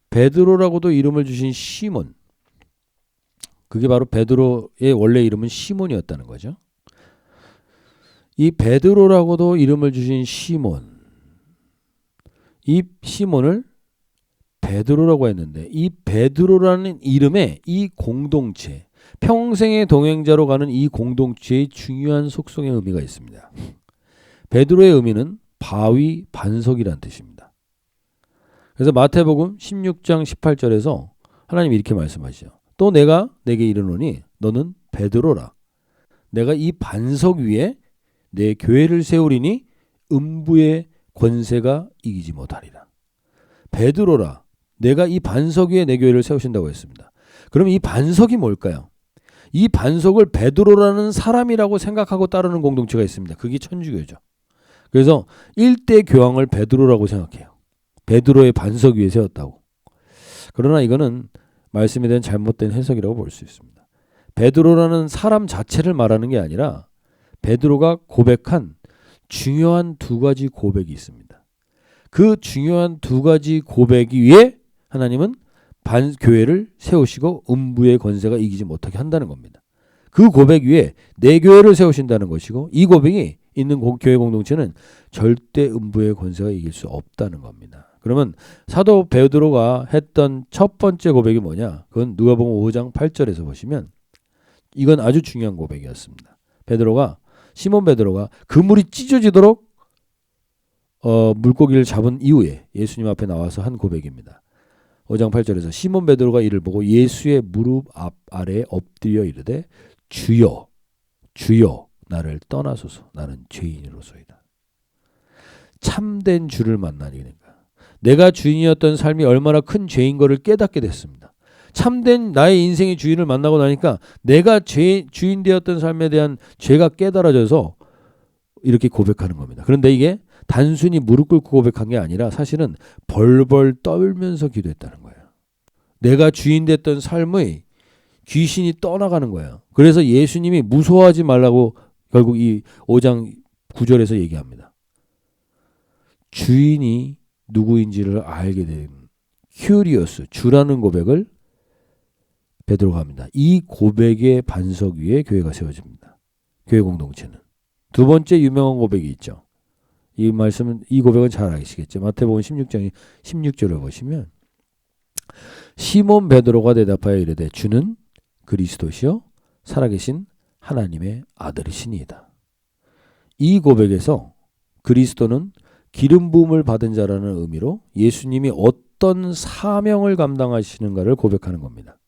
S1: 베드로라고도 이름을 주신 시몬, 그게 바로 베드로의 원래 이름은 시몬이었다는 거죠. 이 베드로라고도 이름을 주신 시몬, 이 시몬을 베드로라고 했는데 이 베드로라는 이름에 이 공동체, 평생의 동행자로 가는 이 공동체의 중요한 속성의 의미가 있습니다. 베드로의 의미는 바위, 반석이라는 뜻입니다. 그래서 마태복음 16장 18절에서 하나님이 이렇게 말씀하시죠. 또 내가 내게 이르노니 너는 베드로라. 내가 이 반석 위에 내 교회를 세우리니 음부의 권세가 이기지 못하리라. 베드로라. 내가 이 반석 위에 내 교회를 세우신다고 했습니다. 그럼 이 반석이 뭘까요? 이 반석을 베드로라는 사람이라고 생각하고 따르는 공동체가 있습니다. 그게 천주교죠. 그래서 1대 교황을 베드로라고 생각해요. 베드로의 반석 위에 세웠다고. 그러나 이거는 말씀에 대한 잘못된 해석이라고 볼 수 있습니다. 베드로라는 사람 자체를 말하는 게 아니라 베드로가 고백한 중요한 두 가지 고백이 있습니다. 그 중요한 두 가지 고백 위에 하나님은 교회를 세우시고 음부의 권세가 이기지 못하게 한다는 겁니다. 그 고백 위에 내 교회를 세우신다는 것이고 이 고백이 있는 교회 공동체는 절대 음부의 권세가 이길 수 없다는 겁니다. 그러면 사도 베드로가 했던 첫 번째 고백이 뭐냐? 그건 누가복음 5장 8절에서 보시면 이건 아주 중요한 고백이었습니다. 시몬 베드로가 그물이 찢어지도록 물고기를 잡은 이후에 예수님 앞에 나와서 한 고백입니다. 5장 8절에서 시몬 베드로가 이를 보고 예수의 무릎 아래에 엎드려 이르되 주여 주여 나를 떠나소서 나는 죄인으로소이다. 참된 주를 만나니까 내가 주인이었던 삶이 얼마나 큰 죄인 거를 깨닫게 됐습니다. 참된 나의 인생의 주인을 만나고 나니까 내가 주인 되었던 삶에 대한 죄가 깨달아져서 이렇게 고백하는 겁니다. 그런데 이게 단순히 무릎 꿇고 고백한 게 아니라 사실은 벌벌 떨면서 기도했다는 거예요. 내가 주인 됐던 삶의 귀신이 떠나가는 거예요. 그래서 예수님이 무서워하지 말라고 결국 이 5장 9절에서 얘기합니다. 주인이 누구인지를 알게 된 큐리어스, 주라는 고백을 베드로가 합니다. 이 고백의 반석 위에 교회가 세워집니다. 교회 공동체는. 두 번째 유명한 고백이 있죠. 이 고백은 잘 아시겠죠. 마태복음 16장 16절을 보시면 시몬 베드로가 대답하여 이르되 주는 그리스도시요 살아계신 하나님의 아들이시니이다. 이 고백에서 그리스도는 기름 부음을 받은 자라는 의미로 예수님이 어떤 사명을 감당하시는가를 고백하는 겁니다.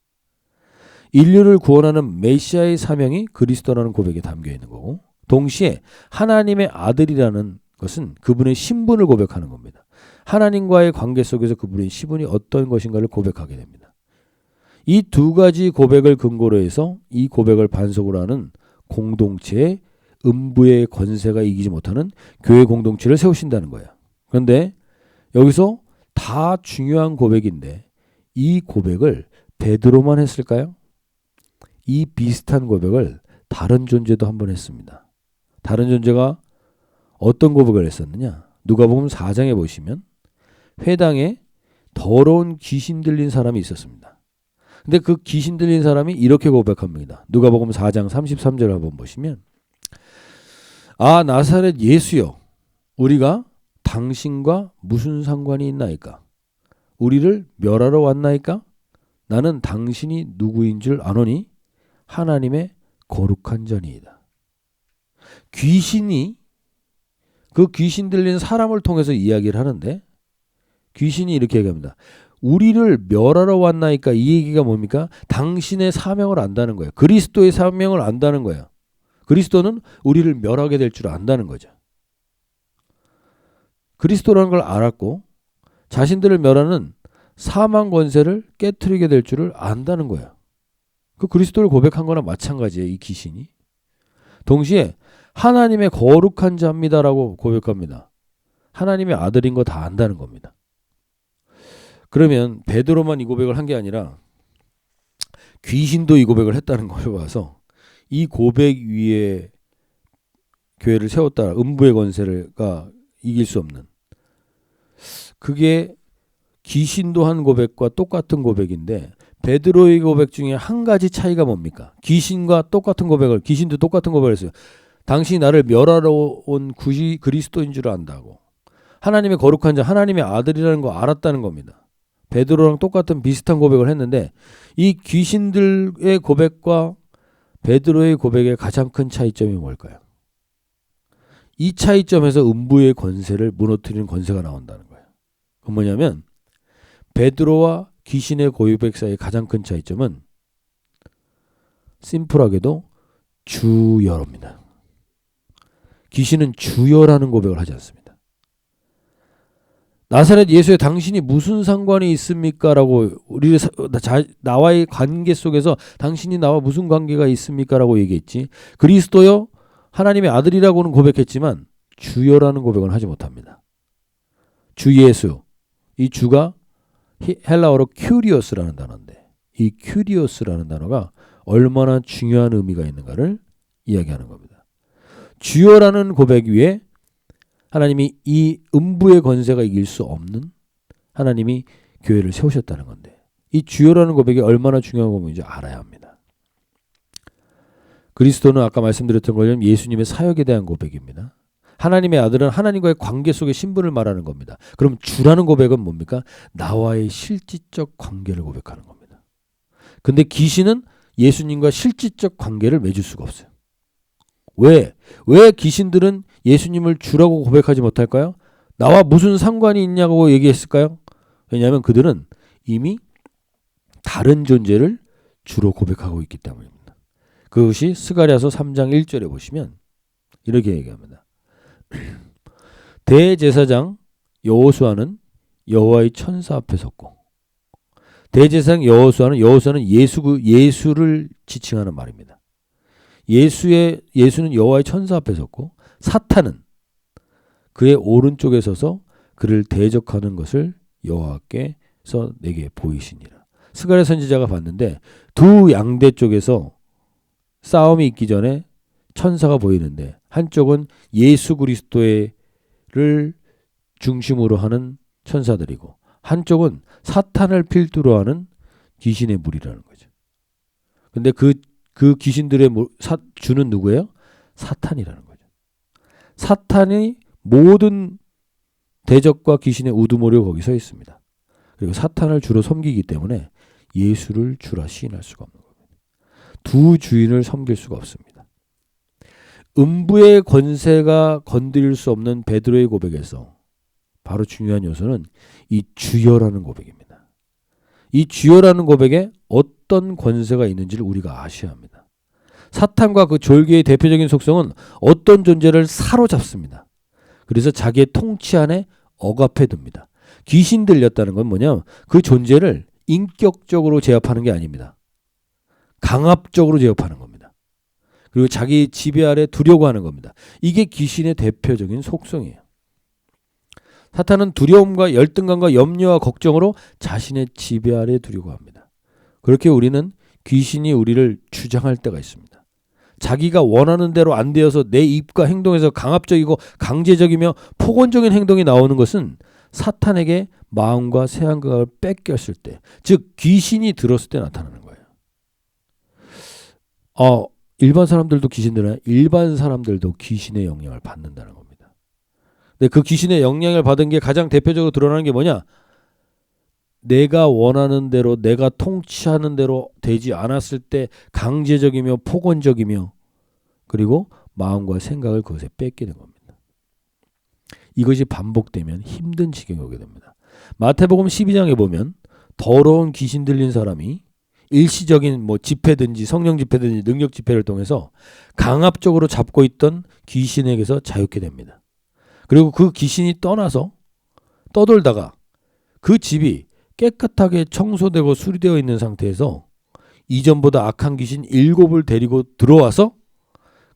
S1: 인류를 구원하는 메시아의 사명이 그리스도라는 고백에 담겨 있는 거고 동시에 하나님의 아들이라는 것은 그분의 신분을 고백하는 겁니다. 하나님과의 관계 속에서 그분의 신분이 어떤 것인가를 고백하게 됩니다. 이 두 가지 고백을 근거로 해서 이 고백을 반석으로 하는 공동체의 음부의 권세가 이기지 못하는 교회 공동체를 세우신다는 거예요. 그런데 여기서 다 중요한 고백인데 이 고백을 베드로만 했을까요? 이 비슷한 고백을 다른 존재도 한번 했습니다. 다른 존재가 어떤 고백을 했었느냐? 누가복음 4장에 보시면 회당에 더러운 귀신 들린 사람이 있었습니다. 근데 그 귀신 들린 사람이 이렇게 고백합니다. 누가복음 4장 33절을 한번 보시면 아 나사렛 예수여 우리가 당신과 무슨 상관이 있나이까? 우리를 멸하러 왔나이까? 나는 당신이 누구인 줄 아노니 하나님의 거룩한 자니이다. 귀신이 그 귀신 들린 사람을 통해서 이야기를 하는데 귀신이 이렇게 얘기합니다. 우리를 멸하러 왔나이까? 이 얘기가 뭡니까? 당신의 사명을 안다는 거예요. 그리스도의 사명을 안다는 거예요. 그리스도는 우리를 멸하게 될 줄 안다는 거죠. 그리스도라는 걸 알았고 자신들을 멸하는 사망 권세를 깨트리게 될 줄을 안다는 거예요. 그 그리스도를 고백한 거나 마찬가지예요. 이 귀신이. 동시에 하나님의 거룩한 자입니다라고 고백합니다. 하나님의 아들인 거 다 안다는 겁니다. 그러면 베드로만 이 고백을 한 게 아니라 귀신도 이 고백을 했다는 걸 봐서 이 고백 위에 교회를 세웠다. 음부의 권세가 이길 수 없는. 그게 귀신도 한 고백과 똑같은 고백인데 베드로의 고백 중에 한 가지 차이가 뭡니까? 귀신과 똑같은 고백을 귀신도 똑같은 고백을 했어요. 당신이 나를 멸하러 온 그리스도인 줄 안다고. 하나님의 거룩한 자, 하나님의 아들이라는 거 알았다는 겁니다. 베드로랑 똑같은 비슷한 고백을 했는데 이 귀신들의 고백과 베드로의 고백의 가장 큰 차이점이 뭘까요? 이 차이점에서 음부의 권세를 무너뜨리는 권세가 나온다는 거예요. 그건 뭐냐면 베드로와 귀신의 고백 사이의 가장 큰 차이점은 심플하게도 주여입니다. 귀신은 주여라는 고백을 하지 않습니다. 나사렛 예수에 당신이 무슨 상관이 있습니까? 라고 나와의 관계 속에서 당신이 나와 무슨 관계가 있습니까? 라고 얘기했지. 그리스도요 하나님의 아들이라고는 고백했지만 주여라는 고백은 하지 못합니다. 주 예수. 이 주가 헬라어로 큐리오스라는 단어인데 이 큐리오스라는 단어가 얼마나 중요한 의미가 있는가를 이야기하는 겁니다. 주여라는 고백 위에 하나님이 이 음부의 권세가 이길 수 없는 하나님이 교회를 세우셨다는 건데 이 주여라는 고백이 얼마나 중요한 고백인지 알아야 합니다. 그리스도는 아까 말씀드렸던 것처럼 예수님의 사역에 대한 고백입니다. 하나님의 아들은 하나님과의 관계 속의 신분을 말하는 겁니다. 그럼 주라는 고백은 뭡니까? 나와의 실질적 관계를 고백하는 겁니다. 근데 귀신은 예수님과 실질적 관계를 맺을 수가 없어요. 왜 귀신들은 예수님을 주라고 고백하지 못할까요? 나와 무슨 상관이 있냐고 얘기했을까요? 왜냐하면 그들은 이미 다른 존재를 주로 고백하고 있기 때문입니다. 그것이 스가랴서 3장 1절에 보시면 이렇게 얘기합니다. 대제사장 여호수아는 여호와의 천사 앞에 섰고, 대제사장 여호수아는 예수를 지칭하는 말입니다. 예수는 여호와의 천사 앞에 섰고 사탄은 그의 오른쪽에 서서 그를 대적하는 것을 여호와께서 내게 보이시니라. 스가랴 선지자가 봤는데 두 양대 쪽에서 싸움이 있기 전에 천사가 보이는데 한쪽은 예수 그리스도를 중심으로 하는 천사들이고 한쪽은 사탄을 필두로 하는 귀신의 무리라는 거죠. 근데 그 귀신들의 주는 누구예요? 사탄이라는 거죠. 사탄이 모든 대적과 귀신의 우두머리로 거기 서 있습니다. 그리고 사탄을 주로 섬기기 때문에 예수를 주라 시인할 수가 없는 겁니다. 두 주인을 섬길 수가 없습니다. 음부의 권세가 건드릴 수 없는 베드로의 고백에서 바로 중요한 요소는 이 주여라는 고백입니다. 이 주여라는 고백에 어떤 권세가 있는지를 우리가 아셔야 합니다. 사탄과 그 졸개의 대표적인 속성은 어떤 존재를 사로잡습니다. 그래서 자기의 통치 안에 억압해 둡니다. 귀신 들렸다는 건 뭐냐? 그 존재를 인격적으로 제압하는 게 아닙니다. 강압적으로 제압하는 겁니다. 그리고 자기 지배 아래 두려고 하는 겁니다. 이게 귀신의 대표적인 속성이에요. 사탄은 두려움과 열등감과 염려와 걱정으로 자신의 지배 아래 두려고 합니다. 그렇게 우리는 귀신이 우리를 주장할 때가 있습니다. 자기가 원하는 대로 안 되어서 내 입과 행동에서 강압적이고 강제적이며 폭언적인 행동이 나오는 것은 사탄에게 마음과 새한감을 뺏겼을 때, 즉 귀신이 들었을 때 나타나는 거예요. 일반 사람들도 귀신들은 일반 사람들도 귀신의 영향을 받는다는 겁니다. 근데 그 귀신의 영향을 받은 게 가장 대표적으로 드러나는 게 뭐냐? 내가 원하는 대로 내가 통치하는 대로 되지 않았을 때 강제적이며 폭언적이며 그리고 마음과 생각을 그것에 뺏기는 겁니다. 이것이 반복되면 힘든 지경에 오게 됩니다. 마태복음 12장에 보면 더러운 귀신 들린 사람이 일시적인 집회든지 성령 집회든지 능력 집회를 통해서 강압적으로 잡고 있던 귀신에게서 자유케 됩니다. 그리고 그 귀신이 떠나서 떠돌다가 그 집이 깨끗하게 청소되고 수리되어 있는 상태에서 이전보다 악한 귀신 7을 데리고 들어와서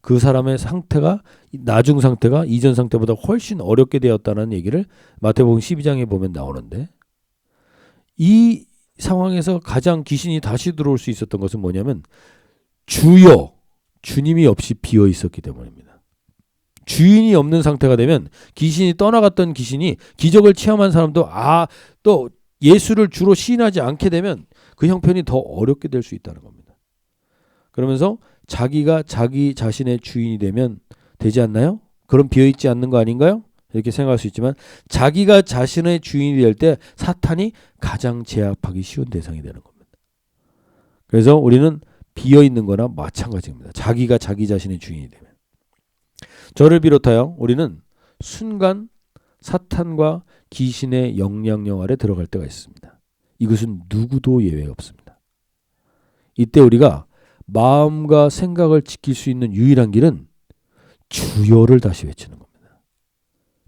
S1: 그 사람의 상태가 나중 상태가 이전 상태보다 훨씬 어렵게 되었다는 얘기를 마태복음 12장에 보면 나오는데, 이 상황에서 가장 귀신이 다시 들어올 수 있었던 것은 뭐냐면 주님이 없이 비어 있었기 때문입니다. 주인이 없는 상태가 되면 귀신이 떠나갔던 귀신이 기적을 체험한 사람도 또 예수를 주로 시인하지 않게 되면 그 형편이 더 어렵게 될 수 있다는 겁니다. 그러면서 자기가 자기 자신의 주인이 되지 않나요? 그럼 비어있지 않는 거 아닌가요? 이렇게 생각할 수 있지만 자기가 자신의 주인이 될 때 사탄이 가장 제압하기 쉬운 대상이 되는 겁니다. 그래서 우리는 비어있는 거나 마찬가지입니다. 자기가 자기 자신의 주인이 되면. 저를 비롯하여 우리는 순간 사탄과 귀신의 영향력 아래 들어갈 때가 있습니다. 이것은 누구도 예외가 없습니다. 이때 우리가 마음과 생각을 지킬 수 있는 유일한 길은 주여를 다시 외치는 겁니다.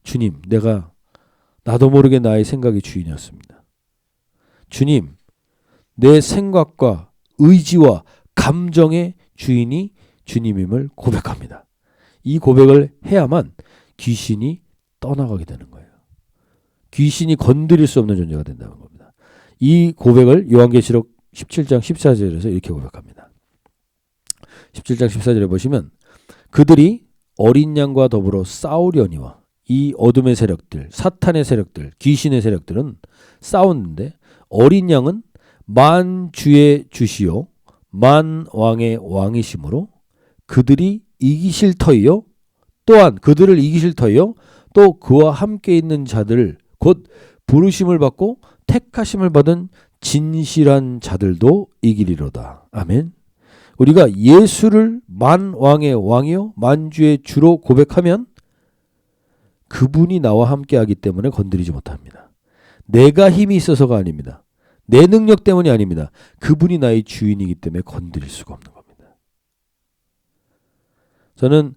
S1: 주님, 나도 모르게 나의 생각이 주인이었습니다. 주님, 내 생각과 의지와 감정의 주인이 주님임을 고백합니다. 이 고백을 해야만 귀신이 떠나가게 되는 거예요. 귀신이 건드릴 수 없는 존재가 된다는 겁니다. 이 고백을 요한계시록 17장 14절에서 이렇게 고백합니다. 17장 14절에 보시면 그들이 어린 양과 더불어 싸우려니와 이 어둠의 세력들, 사탄의 세력들, 귀신의 세력들은 싸웠는데 어린 양은 만주의 주시요 만왕의 왕이시므로 그들이 이기실 터이요 또한 그들을 이기실 터이요 또 그와 함께 있는 자들 곧 부르심을 받고 택하심을 받은 진실한 자들도 이기리로다. 아멘. 우리가 예수를 만왕의 왕이요 만주의 주로 고백하면 그분이 나와 함께 하기 때문에 건드리지 못합니다. 내가 힘이 있어서가 아닙니다. 내 능력 때문이 아닙니다. 그분이 나의 주인이기 때문에 건드릴 수가 없는 겁니다. 저는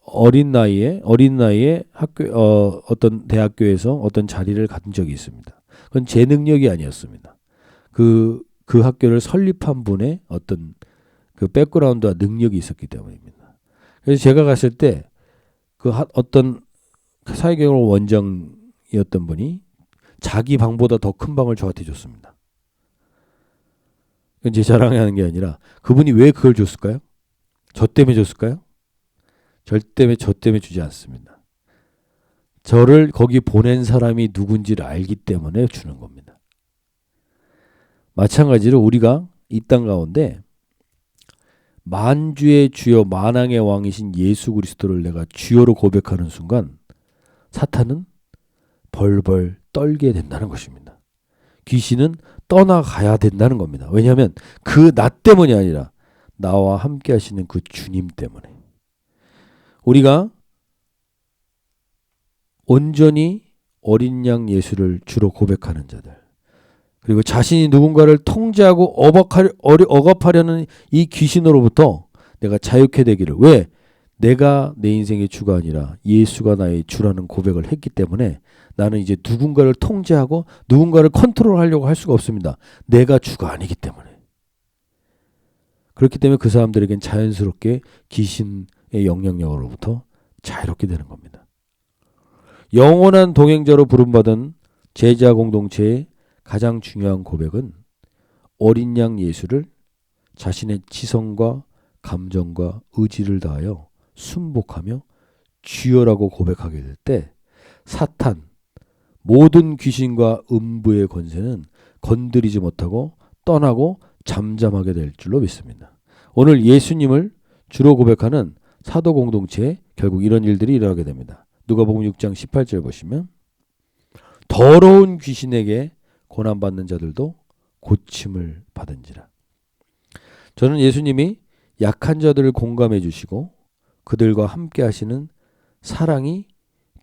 S1: 어린 나이에 학교 어떤 대학교에서 어떤 자리를 가진 적이 있습니다. 그건 제 능력이 아니었습니다. 그 학교를 설립한 분의 어떤 그 백그라운드와 능력이 있었기 때문입니다. 그래서 제가 갔을 때 어떤 사회경영 원장이었던 분이 자기 방보다 더 큰 방을 저한테 줬습니다. 그건 제 자랑하는 게 아니라 그분이 왜 그걸 줬을까요? 저 때문에 줬을까요? 절대 저 때문에 주지 않습니다. 저를 거기 보낸 사람이 누군지를 알기 때문에 주는 겁니다. 마찬가지로 우리가 이 땅 가운데 만주의 주여 만왕의 왕이신 예수 그리스도를 내가 주여로 고백하는 순간 사탄은 벌벌 떨게 된다는 것입니다. 귀신은 떠나가야 된다는 겁니다. 왜냐하면 그 나 때문이 아니라 나와 함께 하시는 그 주님 때문에. 우리가 온전히 어린 양 예수를 주로 고백하는 자들, 그리고 자신이 누군가를 통제하고 억압하려는 이 귀신으로부터 내가 자유케 되기를. 왜? 내가 내 인생의 주가 아니라 예수가 나의 주라는 고백을 했기 때문에 나는 이제 누군가를 통제하고 누군가를 컨트롤하려고 할 수가 없습니다. 내가 주가 아니기 때문에. 그렇기 때문에 그 사람들에겐 자연스럽게 귀신의 영향력으로부터 자유롭게 되는 겁니다. 영원한 동행자로 부름받은 제자 공동체의 가장 중요한 고백은 어린 양 예수를 자신의 지성과 감정과 의지를 다하여 순복하며 주여라고 고백하게 될 때 사탄, 모든 귀신과 음부의 권세는 건드리지 못하고 떠나고 잠잠하게 될 줄로 믿습니다. 오늘 예수님을 주로 고백하는 사도 공동체에 결국 이런 일들이 일어나게 됩니다. 누가복음 6장 18절 보시면 더러운 귀신에게 고난받는 자들도 고침을 받은지라. 저는 예수님이 약한 자들을 공감해 주시고 그들과 함께 하시는 사랑이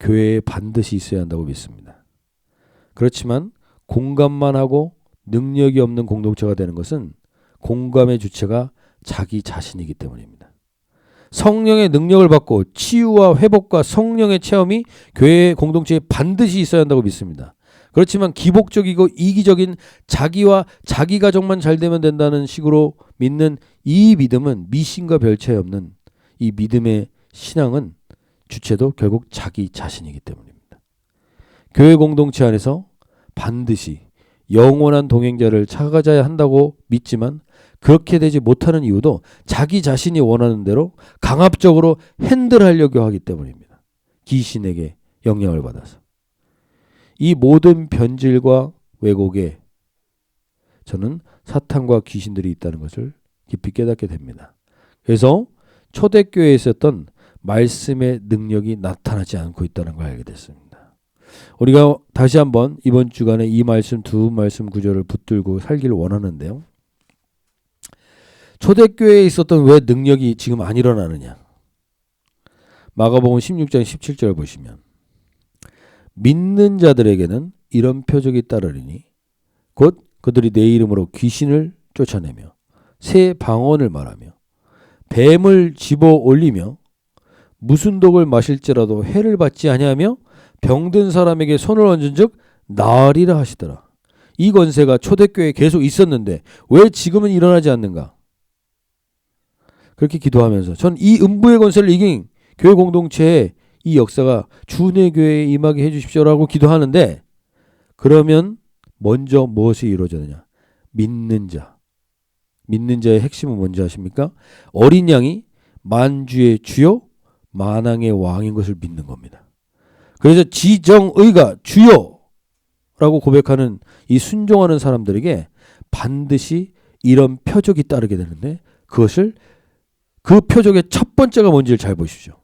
S1: 교회에 반드시 있어야 한다고 믿습니다. 그렇지만 공감만 하고 능력이 없는 공동체가 되는 것은 공감의 주체가 자기 자신이기 때문입니다. 성령의 능력을 받고 치유와 회복과 성령의 체험이 교회 공동체에 반드시 있어야 한다고 믿습니다. 그렇지만 기복적이고 이기적인 자기와 자기 가족만 잘 되면 된다는 식으로 믿는 이 믿음은 미신과 별 차이 없는 이 믿음의 신앙은 주체도 결국 자기 자신이기 때문입니다. 교회 공동체 안에서 반드시 영원한 동행자를 찾아가야 한다고 믿지만 그렇게 되지 못하는 이유도 자기 자신이 원하는 대로 강압적으로 핸들하려고 하기 때문입니다. 귀신에게 영향을 받아서. 이 모든 변질과 왜곡에 저는 사탄과 귀신들이 있다는 것을 깊이 깨닫게 됩니다. 그래서 초대교회에 있었던 말씀의 능력이 나타나지 않고 있다는 걸 알게 됐습니다. 우리가 다시 한번 이번 주간에 이 말씀 두 말씀 구절을 붙들고 살기를 원하는데요. 초대교회에 있었던 왜 능력이 지금 안 일어나느냐. 마가복음 16장 17절 보시면 믿는 자들에게는 이런 표적이 따르리니 곧 그들이 내 이름으로 귀신을 쫓아내며 새 방언을 말하며 뱀을 집어 올리며 무슨 독을 마실지라도 해를 받지 아니하며 병든 사람에게 손을 얹은즉 나으리라 하시더라. 이 권세가 초대교회에 계속 있었는데 왜 지금은 일어나지 않는가? 그렇게 기도하면서 전 이 음부의 권세를 이긴 교회 공동체의 이 역사가 주내 교회에 임하게 해주십시오라고 기도하는데 그러면 먼저 무엇이 이루어지느냐? 믿는 자. 믿는 자의 핵심은 뭔지 아십니까? 어린 양이 만주의 주요 만왕의 왕인 것을 믿는 겁니다. 그래서 지정의가 주여라고 고백하는 이 순종하는 사람들에게 반드시 이런 표적이 따르게 되는데 그 표적의 첫 번째가 뭔지를 잘 보십시오.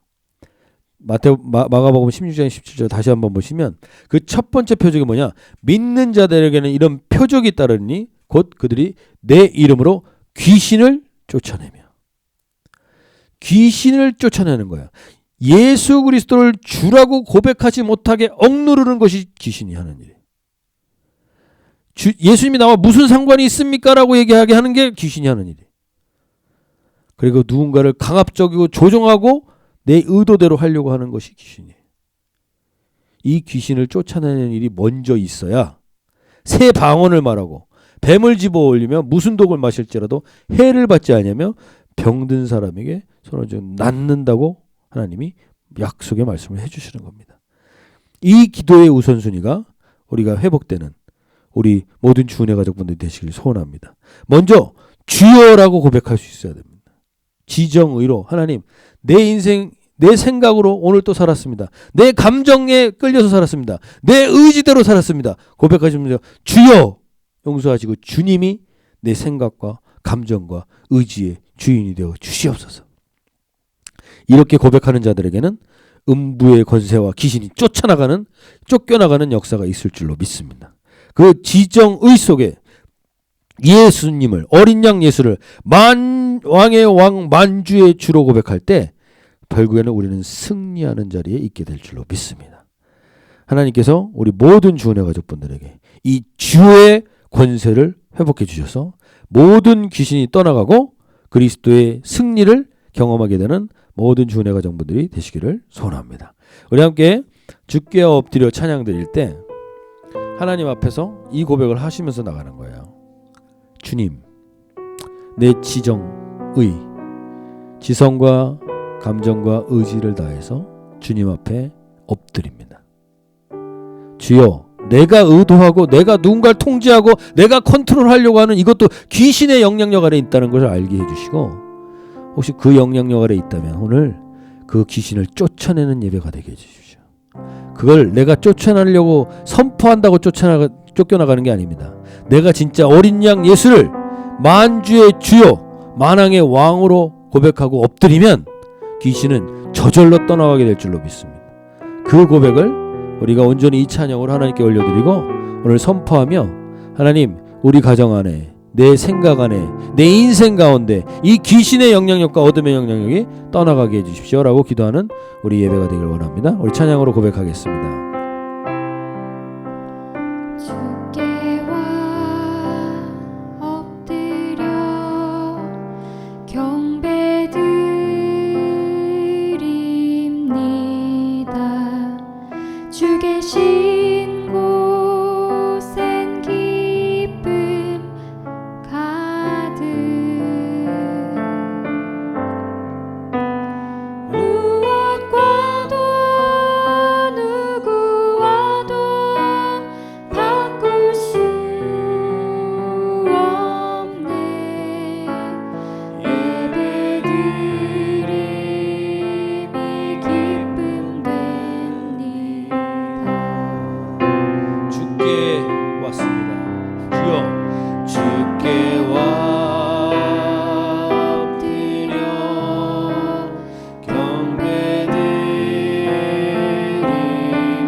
S1: 마가복음 16장 17절 다시 한번 보시면 그 첫 번째 표적이 뭐냐? 믿는 자들에게는 이런 표적이 따르니 곧 그들이 내 이름으로 귀신을 쫓아내며. 귀신을 쫓아내는 거야. 예수 그리스도를 주라고 고백하지 못하게 억누르는 것이 귀신이 하는 일이에요. 예수님이 나와 무슨 상관이 있습니까? 라고 얘기하게 하는 게 귀신이 하는 일이에요. 그리고 누군가를 강압적이고 조종하고 내 의도대로 하려고 하는 것이 귀신이에요. 이 귀신을 쫓아내는 일이 먼저 있어야 새 방언을 말하고 뱀을 집어올리며 무슨 독을 마실지라도 해를 받지 않으며 병든 사람에게 손을 쥐고 낫는다고 하나님이 약속의 말씀을 해주시는 겁니다. 이 기도의 우선순위가 우리가 회복되는 우리 모든 주은혜 가족분들이 되시길 소원합니다. 먼저 주여라고 고백할 수 있어야 됩니다. 지정의로 하나님 내 인생 내 생각으로 오늘 또 살았습니다. 내 감정에 끌려서 살았습니다. 내 의지대로 살았습니다. 고백하시면서 주여 용서하시고 주님이 내 생각과 감정과 의지의 주인이 되어 주시옵소서. 이렇게 고백하는 자들에게는 음부의 권세와 귀신이 쫓겨나가는 역사가 있을 줄로 믿습니다. 그 지정의 속에 예수님을 어린 양 예수를 왕의 왕 만주의 주로 고백할 때 결국에는 우리는 승리하는 자리에 있게 될 줄로 믿습니다. 하나님께서 우리 모든 주은혜 가족분들에게 이 주의 권세를 회복해 주셔서 모든 귀신이 떠나가고 그리스도의 승리를 경험하게 되는 모든 주은혜 가족분들이 되시기를 소원합니다. 우리 함께 주께 엎드려 찬양 드릴 때 하나님 앞에서 이 고백을 하시면서 나가는 거예요. 주님, 내 지성과 감정과 의지를 다해서 주님 앞에 엎드립니다. 주여, 내가 의도하고 내가 누군가를 통제하고 내가 컨트롤하려고 하는 이것도 귀신의 영향력 아래 있다는 것을 알게 해주시고 혹시 그 영향력 아래 있다면 오늘 그 귀신을 쫓아내는 예배가 되게 해주십시오. 그걸 내가 쫓아내려고 선포한다고 쫓겨나가는 게 아닙니다. 내가 진짜 어린 양 예수를 만주의 주요 만왕의 왕으로 고백하고 엎드리면 귀신은 저절로 떠나가게 될 줄로 믿습니다. 그 고백을 우리가 온전히 이 찬양으로 하나님께 올려드리고 오늘 선포하며 하나님 우리 가정 안에 내 생각 안에 내 인생 가운데 이 귀신의 영향력과 어둠의 영향력이 떠나가게 해주십시오 라고 기도하는 우리 예배가 되길 원합니다. 우리 찬양으로 고백하겠습니다.
S4: 주 계신 곳엔 기쁨 가득 무엇과도 누구와도 바꿀 수 없네 예배드림이 기쁨됩니다.
S1: 주께 왔습니다. 주여 주께 엎드려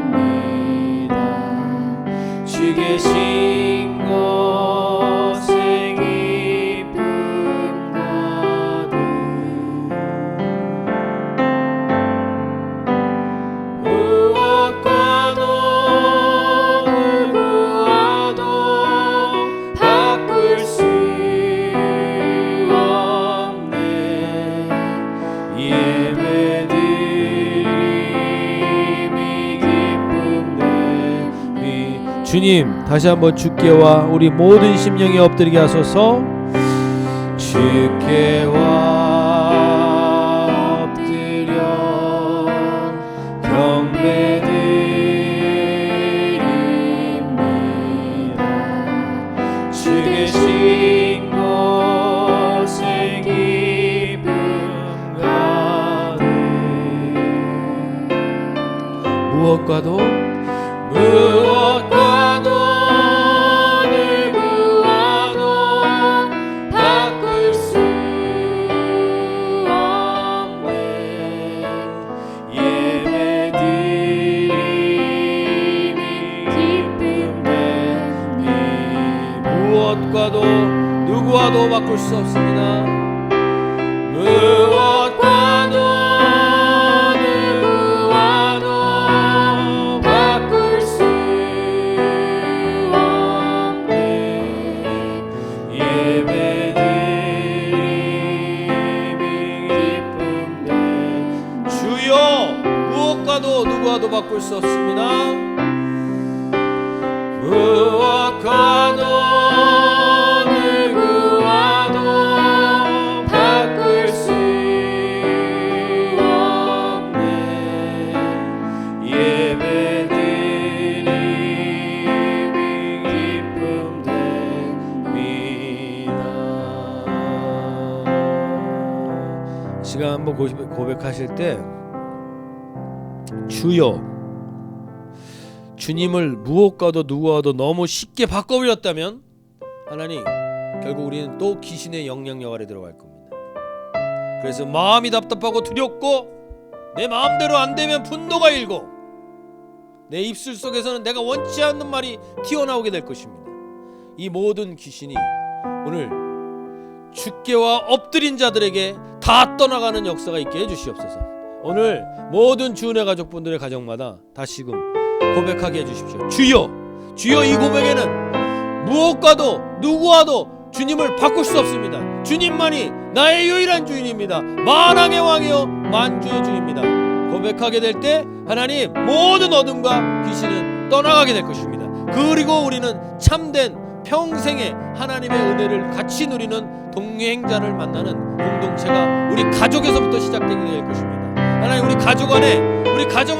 S1: 경배드립니다. 주 계신 곳에 기쁨 가득 무엇과도 누구와도 바꿀 수 없네 예배드림이 기쁨됨이 주님 다시 한번 주께와 우리 모든 심령이 엎드리게 하소서. 주께와 엎드려 경배드립니다. 주 계신 곳에 기쁨 가득 무엇과도 무엇과도 누구와도 바꿀 수 없네. 예배드림이 기쁨되니 무엇과도 누구와도 바꿀 수 없습니다. 무엇과도 누구와도 바꿀 수 없네. 예배드림이 기쁨되 주여 무엇과도 누구와도 바꿀 수 없습니다. 무엇과도 누구와도 바꿀 수 없네. 예배드림이 기쁨됩니다. 시간 한번 고백하실 때 주여, 주님을 무엇과도 누구와도 너무 쉽게 바꿔버렸다면 하나님, 결국 우리는 또 귀신의 영향력 아래 들어갈 겁니다. 그래서 마음이 답답하고 두렵고 내 마음대로 안 되면 분노가 일고 내 입술 속에서는 내가 원치 않는 말이 튀어나오게 될 것입니다. 이 모든 귀신이 오늘 주께와 엎드린 자들에게 다 떠나가는 역사가 있게 해주시옵소서. 오늘 모든 주은혜 가족분들의 가정마다 다시금 고백하게 해주십시오. 주여, 주여, 이 고백에는 무엇과도 누구와도 주님을 바꿀 수 없습니다. 주님만이 나의 유일한 주인입니다. 만왕의 왕이요 만주의 주입니다. 고백하게 될 때 하나님, 모든 어둠과 귀신은 떠나가게 될 것입니다. 그리고 우리는 참된 평생의 하나님의 은혜를 같이 누리는 동행자를 만나는 공동체가 우리 가족에서부터 시작되게 될 것입니다. 하나님, 우리 가정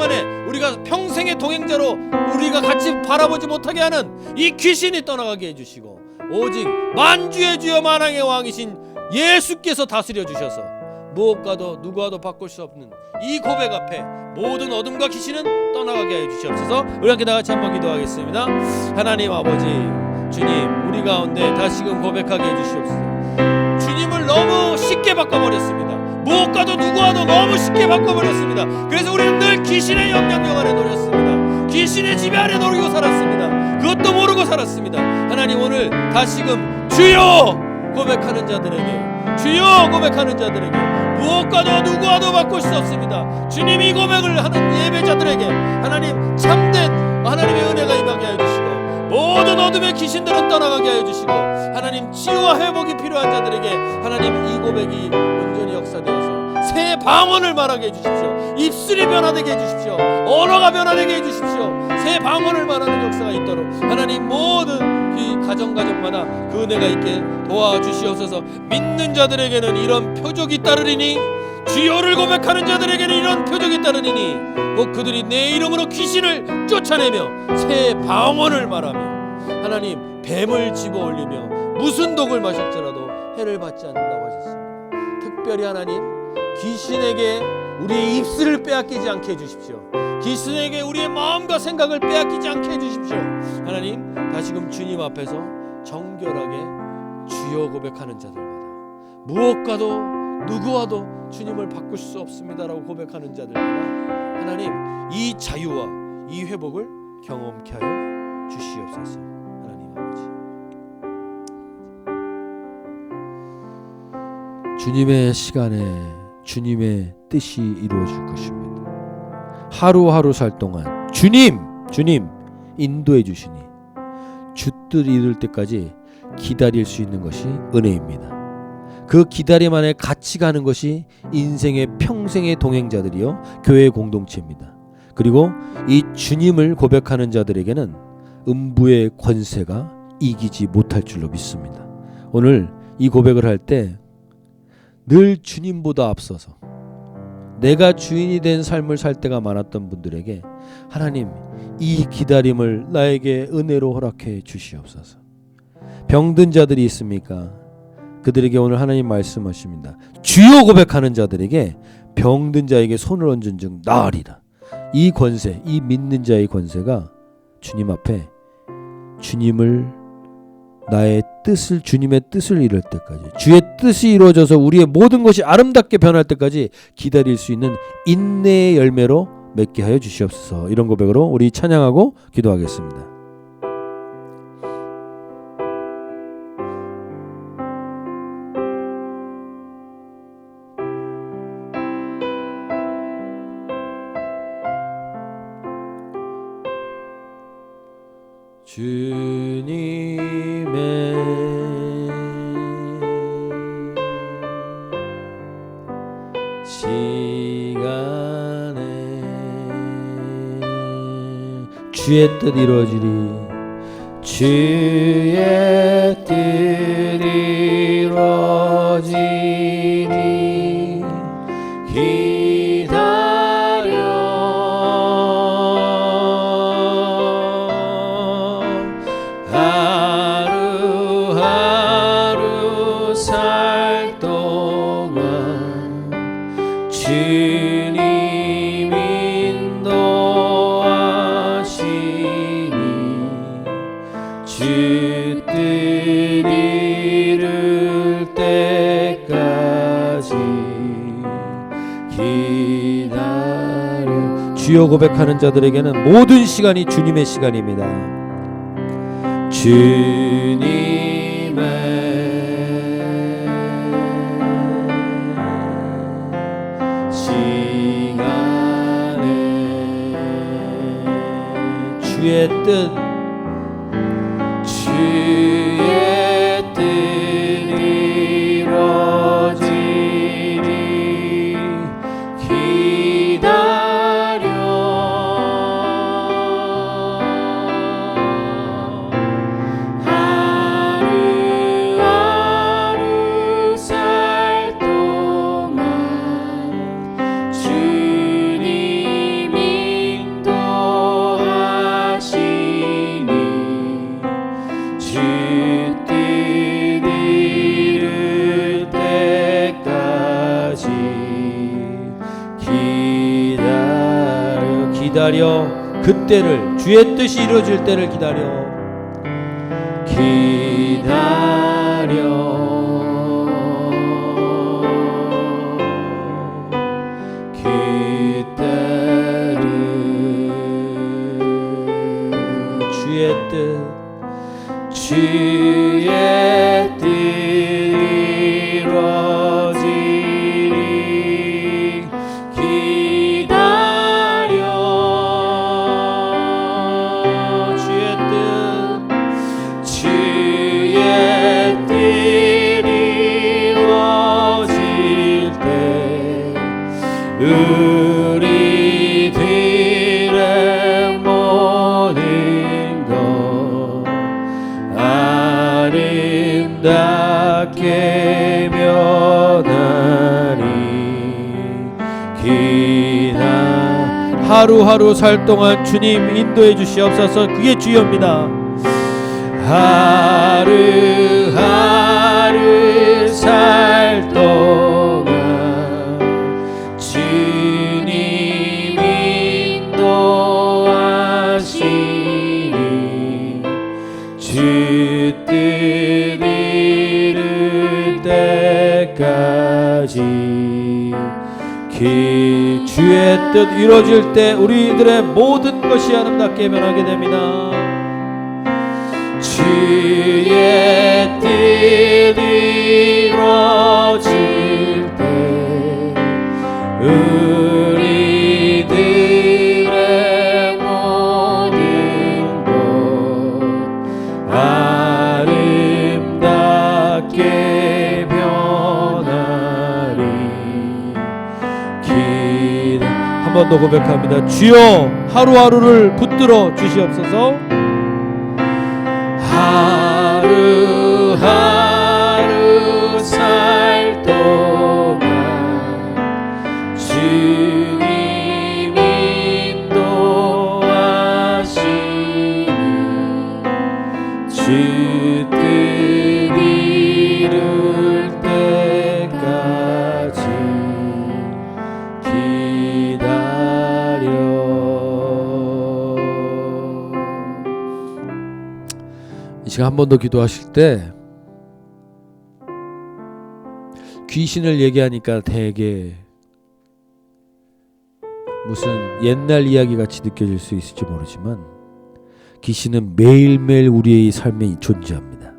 S1: 안에 우리가 평생의 동행자로 우리가 같이 바라보지 못하게 하는 이 귀신이 떠나가게 해주시고 오직 만주의 주여 만왕의 왕이신 예수께서 다스려 주셔서 무엇과도 누구와도 바꿀 수 없는 이 고백 앞에 모든 어둠과 귀신은 떠나가게 해주시옵소서. 우리 함께 다같이 한번 기도하겠습니다. 하나님 아버지, 주님, 우리 가운데 다시금 고백하게 해주시옵소서. 주님을 너무 쉽게 바꿔버렸습니다. 무엇과도 누구와도 너무 쉽게 바꿔버렸습니다. 그래서 우리는 늘 귀신의 영향력 아래 놓였습니다. 귀신의 지배 아래 놓이고 살았습니다. 그것도 모르고 살았습니다. 하나님, 오늘 다시금 주여 고백하는 자들에게, 주여 고백하는 자들에게 무엇과도 누구와도 바꿀 수 없습니다. 주님이 고백을 하는 예배자들에게 하나님, 참된 하나님의 은혜가 임하게 해주시고 모든 어둠의 귀신들은 떠나가게 해주시고 하나님, 치유와 회복이 필요한 자들에게 하나님, 이 고백이 온전히 역사되어서 새 방언을 말하게 해주십시오. 입술이 변화되게 해주십시오. 언어가 변화되게 해주십시오. 새 방언을 말하는 역사가 있도록 하나님, 모든 이 가정마다 그 은혜가 있게 도와주시옵소서. 믿는 자들에게는 이런 표적이 따르리니, 주여를 고백하는 자들에게는 이런 표적이 따르리니 곧 그들이 내 이름으로 귀신을 쫓아내며 새 방언을 말하며 하나님, 뱀을 집어올리며 무슨 독을 마실지라도 해를 받지 않는다고 하셨습니다. 특별히 하나님, 귀신에게 우리의 입술을 빼앗기지 않게 해주십시오. 귀신에게 우리의 마음과 생각을 빼앗기지 않게 해주십시오. 하나님, 다시금 주님 앞에서 정결하게 주여 고백하는 자들마다 무엇과도 누구와도 주님을 바꿀 수 없습니다라고 고백하는 자들마다 하나님, 이 자유와 이 회복을 경험케 하여 주시옵소서. 하나님 아버지, 주님의 시간에 주님의 뜻이 이루어질 것입니다. 하루하루 살 동안 주님 인도해 주시니 주뜻 이룰 때까지 기다릴 수 있는 것이 은혜입니다. 그 기다림 안에 같이 가는 것이 인생의 평생의 동행자들이요 교회의 공동체입니다. 그리고 이 주님을 고백하는 자들에게는 음부의 권세가 이기지 못할 줄로 믿습니다. 오늘 이 고백을 할 때 늘 주님보다 앞서서 내가 주인이 된 삶을 살 때가 많았던 분들에게 하나님, 이 기다림을 나에게 은혜로 허락해 주시옵소서. 병든 자들이 있습니까? 그들에게 오늘 하나님 말씀하십니다. 주여 고백하는 자들에게 병든 자에게 손을 얹은 즉 나으리라. 이 권세, 이 믿는 자의 권세가 주님 앞에 주님의 뜻을 이룰 때까지, 주의 뜻이 이루어져서 우리의 모든 것이 아름답게 변할 때까지 기다릴 수 있는 인내의 열매로 맺게 하여 주시옵소서. 이런 고백으로 우리 찬양하고 기도하겠습니다. 주님의 시간에 주의 뜻 이루어지리, 주의 뜻 이루어지리. 하루하루 살 동안 주님 인도하시니 주 뜻 이룰 때까지 기다려. 주여 고백하는 자들에게는 모든 시간이 주님의 시간입니다. 주님의 시간에 주의 뜻, 주의 뜻 이루어지리. 기다려. 하루하루 살 동안 주님 인도하시니 주 뜻 이룰 때까지 기다려. 그때를, 주의 뜻이 이루어질 때를 기다려. 그때를 주의 뜻, 주의 뜻 이루어지리. 기다려. 주의 뜻, 주의 뜻 이루어질 때 우리들의 모든 것 아름답게 변하리. 하루하루 살 동안 주님 인도해 주시옵소서. 그게 주여입니다. 하루하루 살 동안 주님 인도하시니 주 뜻 이룰 때까지 주의 뜻 이루어질 때 우리들의 모든 것이 아름답게 변하게 됩니다. 주의 뜻 이루어질 때 우리들의 모든 것 아름답게 변하리. 한 번 더 고백합니다. 주여 하루하루를 붙들어 주시옵소서. 하루하루 살 동안 주님 인도하시니 주 뜻 이룰 때까지 기다려. 지금 한 번 더 기도하실 때 귀신을 얘기하니까 되게 무슨 옛날 이야기 같이 느껴질 수 있을지 모르지만 귀신은 매일매일 우리의 삶에 존재합니다.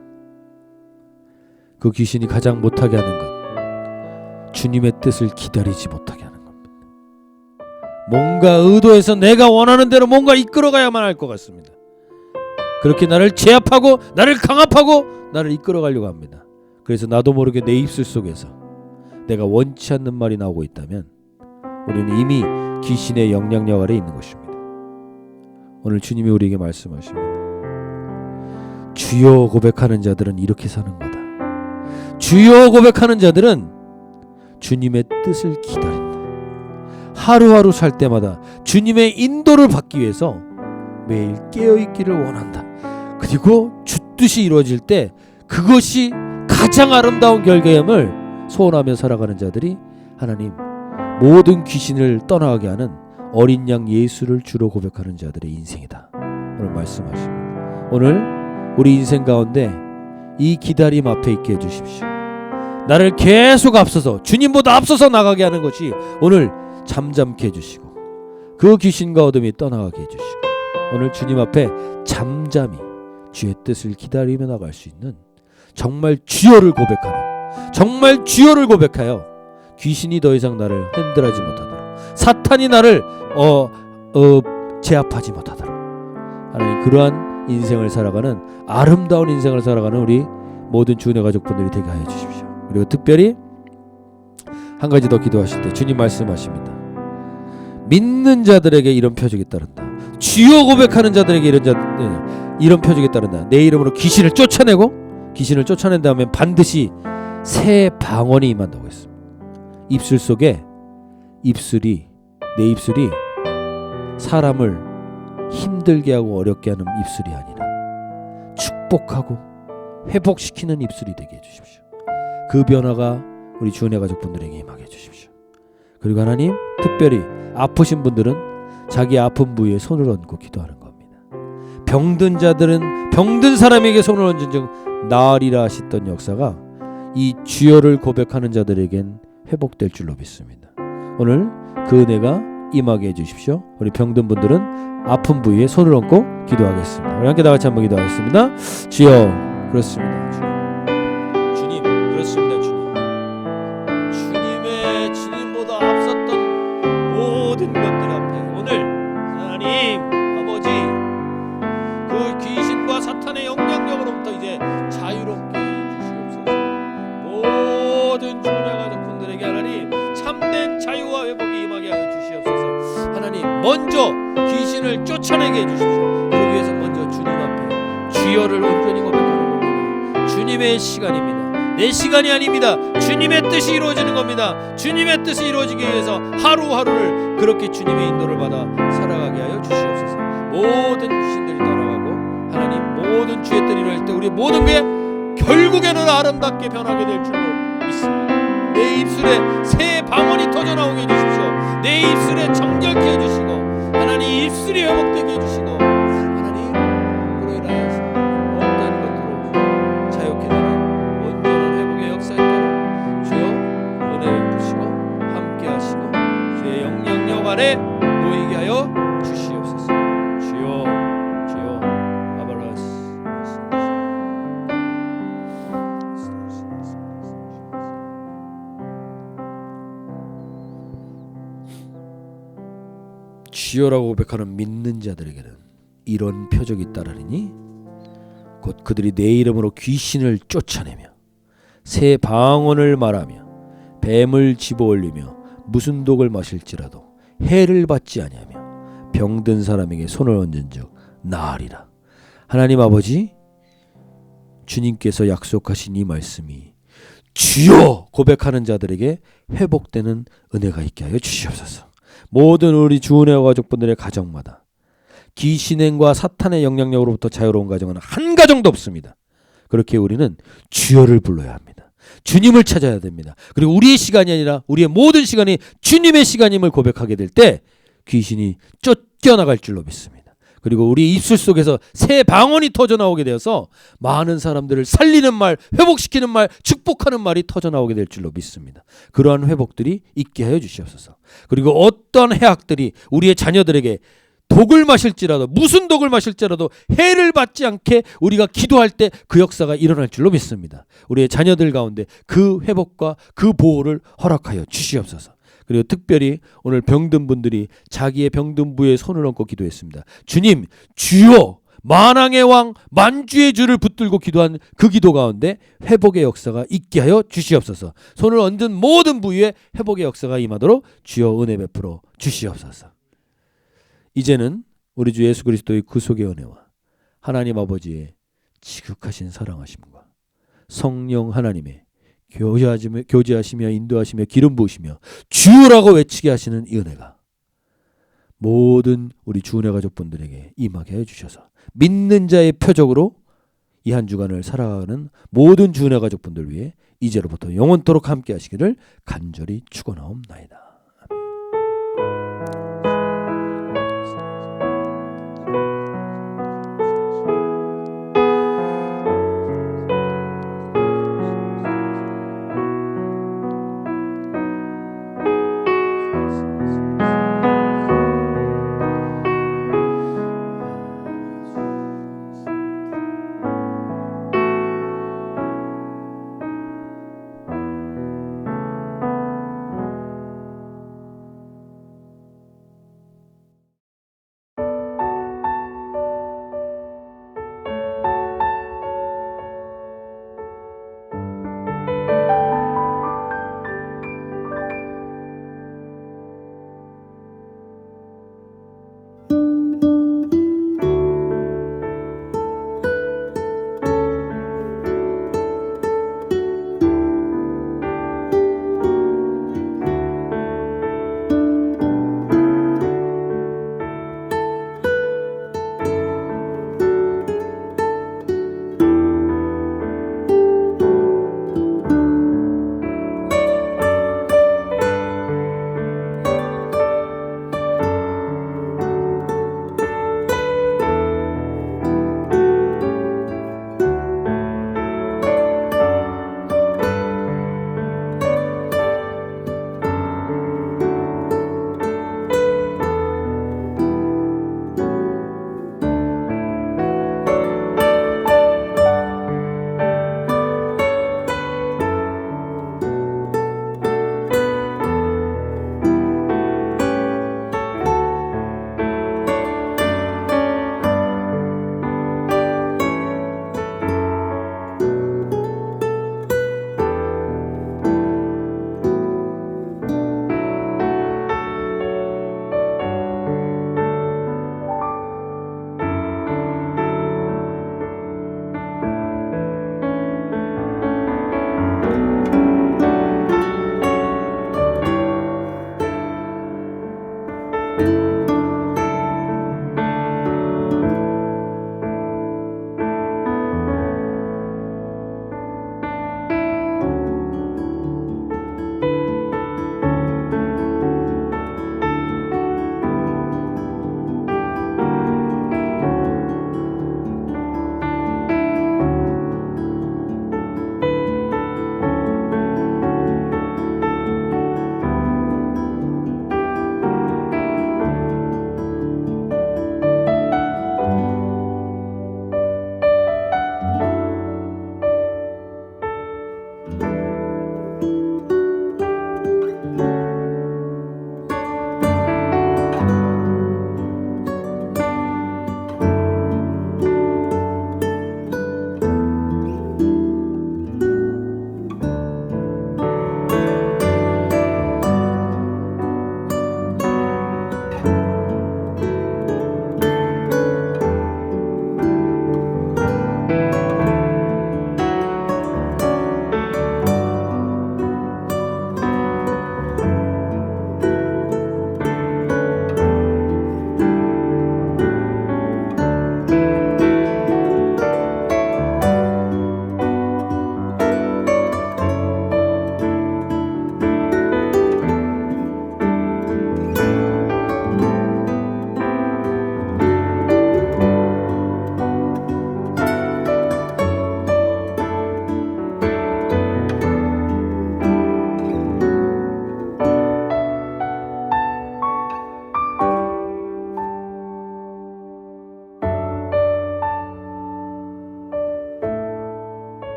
S1: 그 귀신이 가장 못하게 하는 건 주님의 뜻을 기다리지 못하게 하는 겁니다. 뭔가 의도해서 내가 원하는 대로 뭔가 이끌어가야만 할 것 같습니다. 그렇게 나를 제압하고 나를 강압하고 나를 이끌어가려고 합니다. 그래서 나도 모르게 내 입술 속에서 내가 원치 않는 말이 나오고 있다면 우리는 이미 귀신의 영향력 아래 있는 것입니다. 오늘 주님이 우리에게 말씀하십니다. 주여 고백하는 자들은 이렇게 사는 거다. 주여 고백하는 자들은 주님의 뜻을 기다린다. 하루하루 살 때마다 주님의 인도를 받기 위해서 매일 깨어있기를 원한다. 그리고 주 뜻이 이루어질 때 그것이 가장 아름다운 결과임을 소원하며 살아가는 자들이 하나님 모든 귀신을 떠나가게 하는 어린 양 예수를 주로 고백하는 자들의 인생이다. 오늘 말씀하십니다. 오늘 우리 인생 가운데 이 기다림 앞에 있게 해주십시오. 나를 계속 앞서서 주님보다 앞서서 나가게 하는 것이 오늘 잠잠케 해주시고 그 귀신과 어둠이 떠나가게 해주시고 오늘 주님 앞에 잠잠히 주의 뜻을 기다리며 나갈 수 있는 정말 주여를 고백하는 정말 주여를 고백하여 귀신이 더 이상 나를 흔들하지 못하도록 사탄이 나를 제압하지 못하도록 하나님 그러한 인생을 살아가는 아름다운 인생을 살아가는 우리 모든 주은혜 가족분들이 되게 하여 주십시오. 그리고 특별히 한 가지 더 기도하실 때 주님 말씀하십니다. 믿는 자들에게 이런 표적이 따른다. 주여 고백하는 자들에게 이런 표적이 따른다. 내 이름으로 귀신을 쫓아내고 귀신을 쫓아낸 다음에 반드시 새 방언이 임한다고 했습니다. 입술 속에 내 입술이 사람을 힘들게 하고 어렵게 하는 입술이 아니라 축복하고 회복시키는 입술이 되게 해주십시오. 그 변화가 우리 주은혜 가족분들에게 임하게 해주십시오. 그리고 하나님 특별히 아프신 분들은 자기 아픈 부위에 손을 얹고 기도하는 겁니다. 병든 자들은 병든 사람에게 손을 얹은 즉 나으리라 하셨던 역사가 이 주여를 고백하는 자들에겐 회복될 줄로 믿습니다. 오늘 그 은혜가 임하게 해주십시오. 우리 병든 분들은 아픈 부위에 손을 얹고 기도하겠습니다. 우리 함께 다 같이 한번 기도하겠습니다. 주여 그렇습니다. 주님 그렇습니다. 주님보다 앞섰던 모든 것들 앞에 오늘 하나님 아버지 그 귀신과 사탄의 영향력으로부터 이제 자유롭게 해주시옵소서. 모든 주은혜 가족분들에게 하나님 참된 자유와 회복이 임하게 하여 주시옵소서. 하나님 먼저 귀신을 쫓아내게 해주십시오. 그러기 위해서 먼저 주님 앞에 주여를 온전히 고백하는 겁니다. 주님의 시간입니다. 내 시간이 아닙니다. 주님의 뜻이 이루어지는 겁니다. 주님의 뜻이 이루어지기 위해서 하루하루를 그렇게 주님의 인도를 받아 살아가게 하여 주시옵소서. 모든 귀신들이 떠나가고 하나님 모든 주의 뜻이 이루어질 때 우리 모든 게 결국에는 아름답게 변하게 될 줄로 믿습니다. 내 입술에 새 방언이 터져나오게 해주십시오. 내 입술에 정결케 해주시고 하나님 입술이 회복되게 해주시고 하나님 그로 인하여서 어떤 것으로 자유케 되는 온전한 회복의 역사 있도록 주여 은혜 베푸시고 함께 하시고 주의 영향력 아래 놓이게 하여 주시옵소서. 주여 아바라스 주여라고 고백하는 믿는 자들에게는 이런 표적이 따르니 곧 그들이 내 이름으로 귀신을 쫓아내며 새 방언을 말하며 뱀을 집어올리며 무슨 독을 마실지라도 해를 받지 아니하며 병든 사람에게 손을 얹은즉 나으리라. 하나님 아버지 주님께서 약속하신 이 말씀이 주여 고백하는 자들에게 회복되는 은혜가 있게 하여 주시옵소서. 모든 우리 주은혜 가족분들의 가정마다 귀신행과 사탄의 영향력으로부터 자유로운 가정은 한 가정도 없습니다. 그렇게 우리는 주여를 불러야 합니다. 주님을 찾아야 됩니다. 그리고 우리의 시간이 아니라 우리의 모든 시간이 주님의 시간임을 고백하게 될 때 귀신이 쫓겨나갈 줄로 믿습니다. 그리고 우리 입술 속에서 새 방언이 터져나오게 되어서 많은 사람들을 살리는 말, 회복시키는 말, 축복하는 말이 터져나오게 될 줄로 믿습니다. 그러한 회복들이 있게 하여 주시옵소서. 그리고 어떤 해악들이 우리의 자녀들에게 독을 마실지라도, 무슨 독을 마실지라도 해를 받지 않게 우리가 기도할 때 그 역사가 일어날 줄로 믿습니다. 우리의 자녀들 가운데 그 회복과 그 보호를 허락하여 주시옵소서. 그리고 특별히 오늘 병든 분들이 자기의 병든 부에 손을 얹고 기도했습니다. 주님, 주여, 만왕의 왕, 만주의 주를 붙들고 기도한 그 기도 가운데 회복의 역사가 있게 하여 주시옵소서. 손을 얹은 모든 부위에 회복의 역사가 임하도록 주여 은혜 베풀어 주시옵소서. 이제는 우리 주 예수 그리스도의 구속의 은혜와 하나님 아버지의 지극하신 사랑하심과 성령 하나님의 교제하시며 인도하시며 기름 부으시며 주라고 외치게 하시는 이 은혜가 모든 우리 주은혜 가족분들에게 임하게 해주셔서 믿는 자의 표적으로 이 한 주간을 살아가는 모든 주은혜 가족분들 위해 이제로부터 영원토록 함께 하시기를 간절히 축원하옵나이다.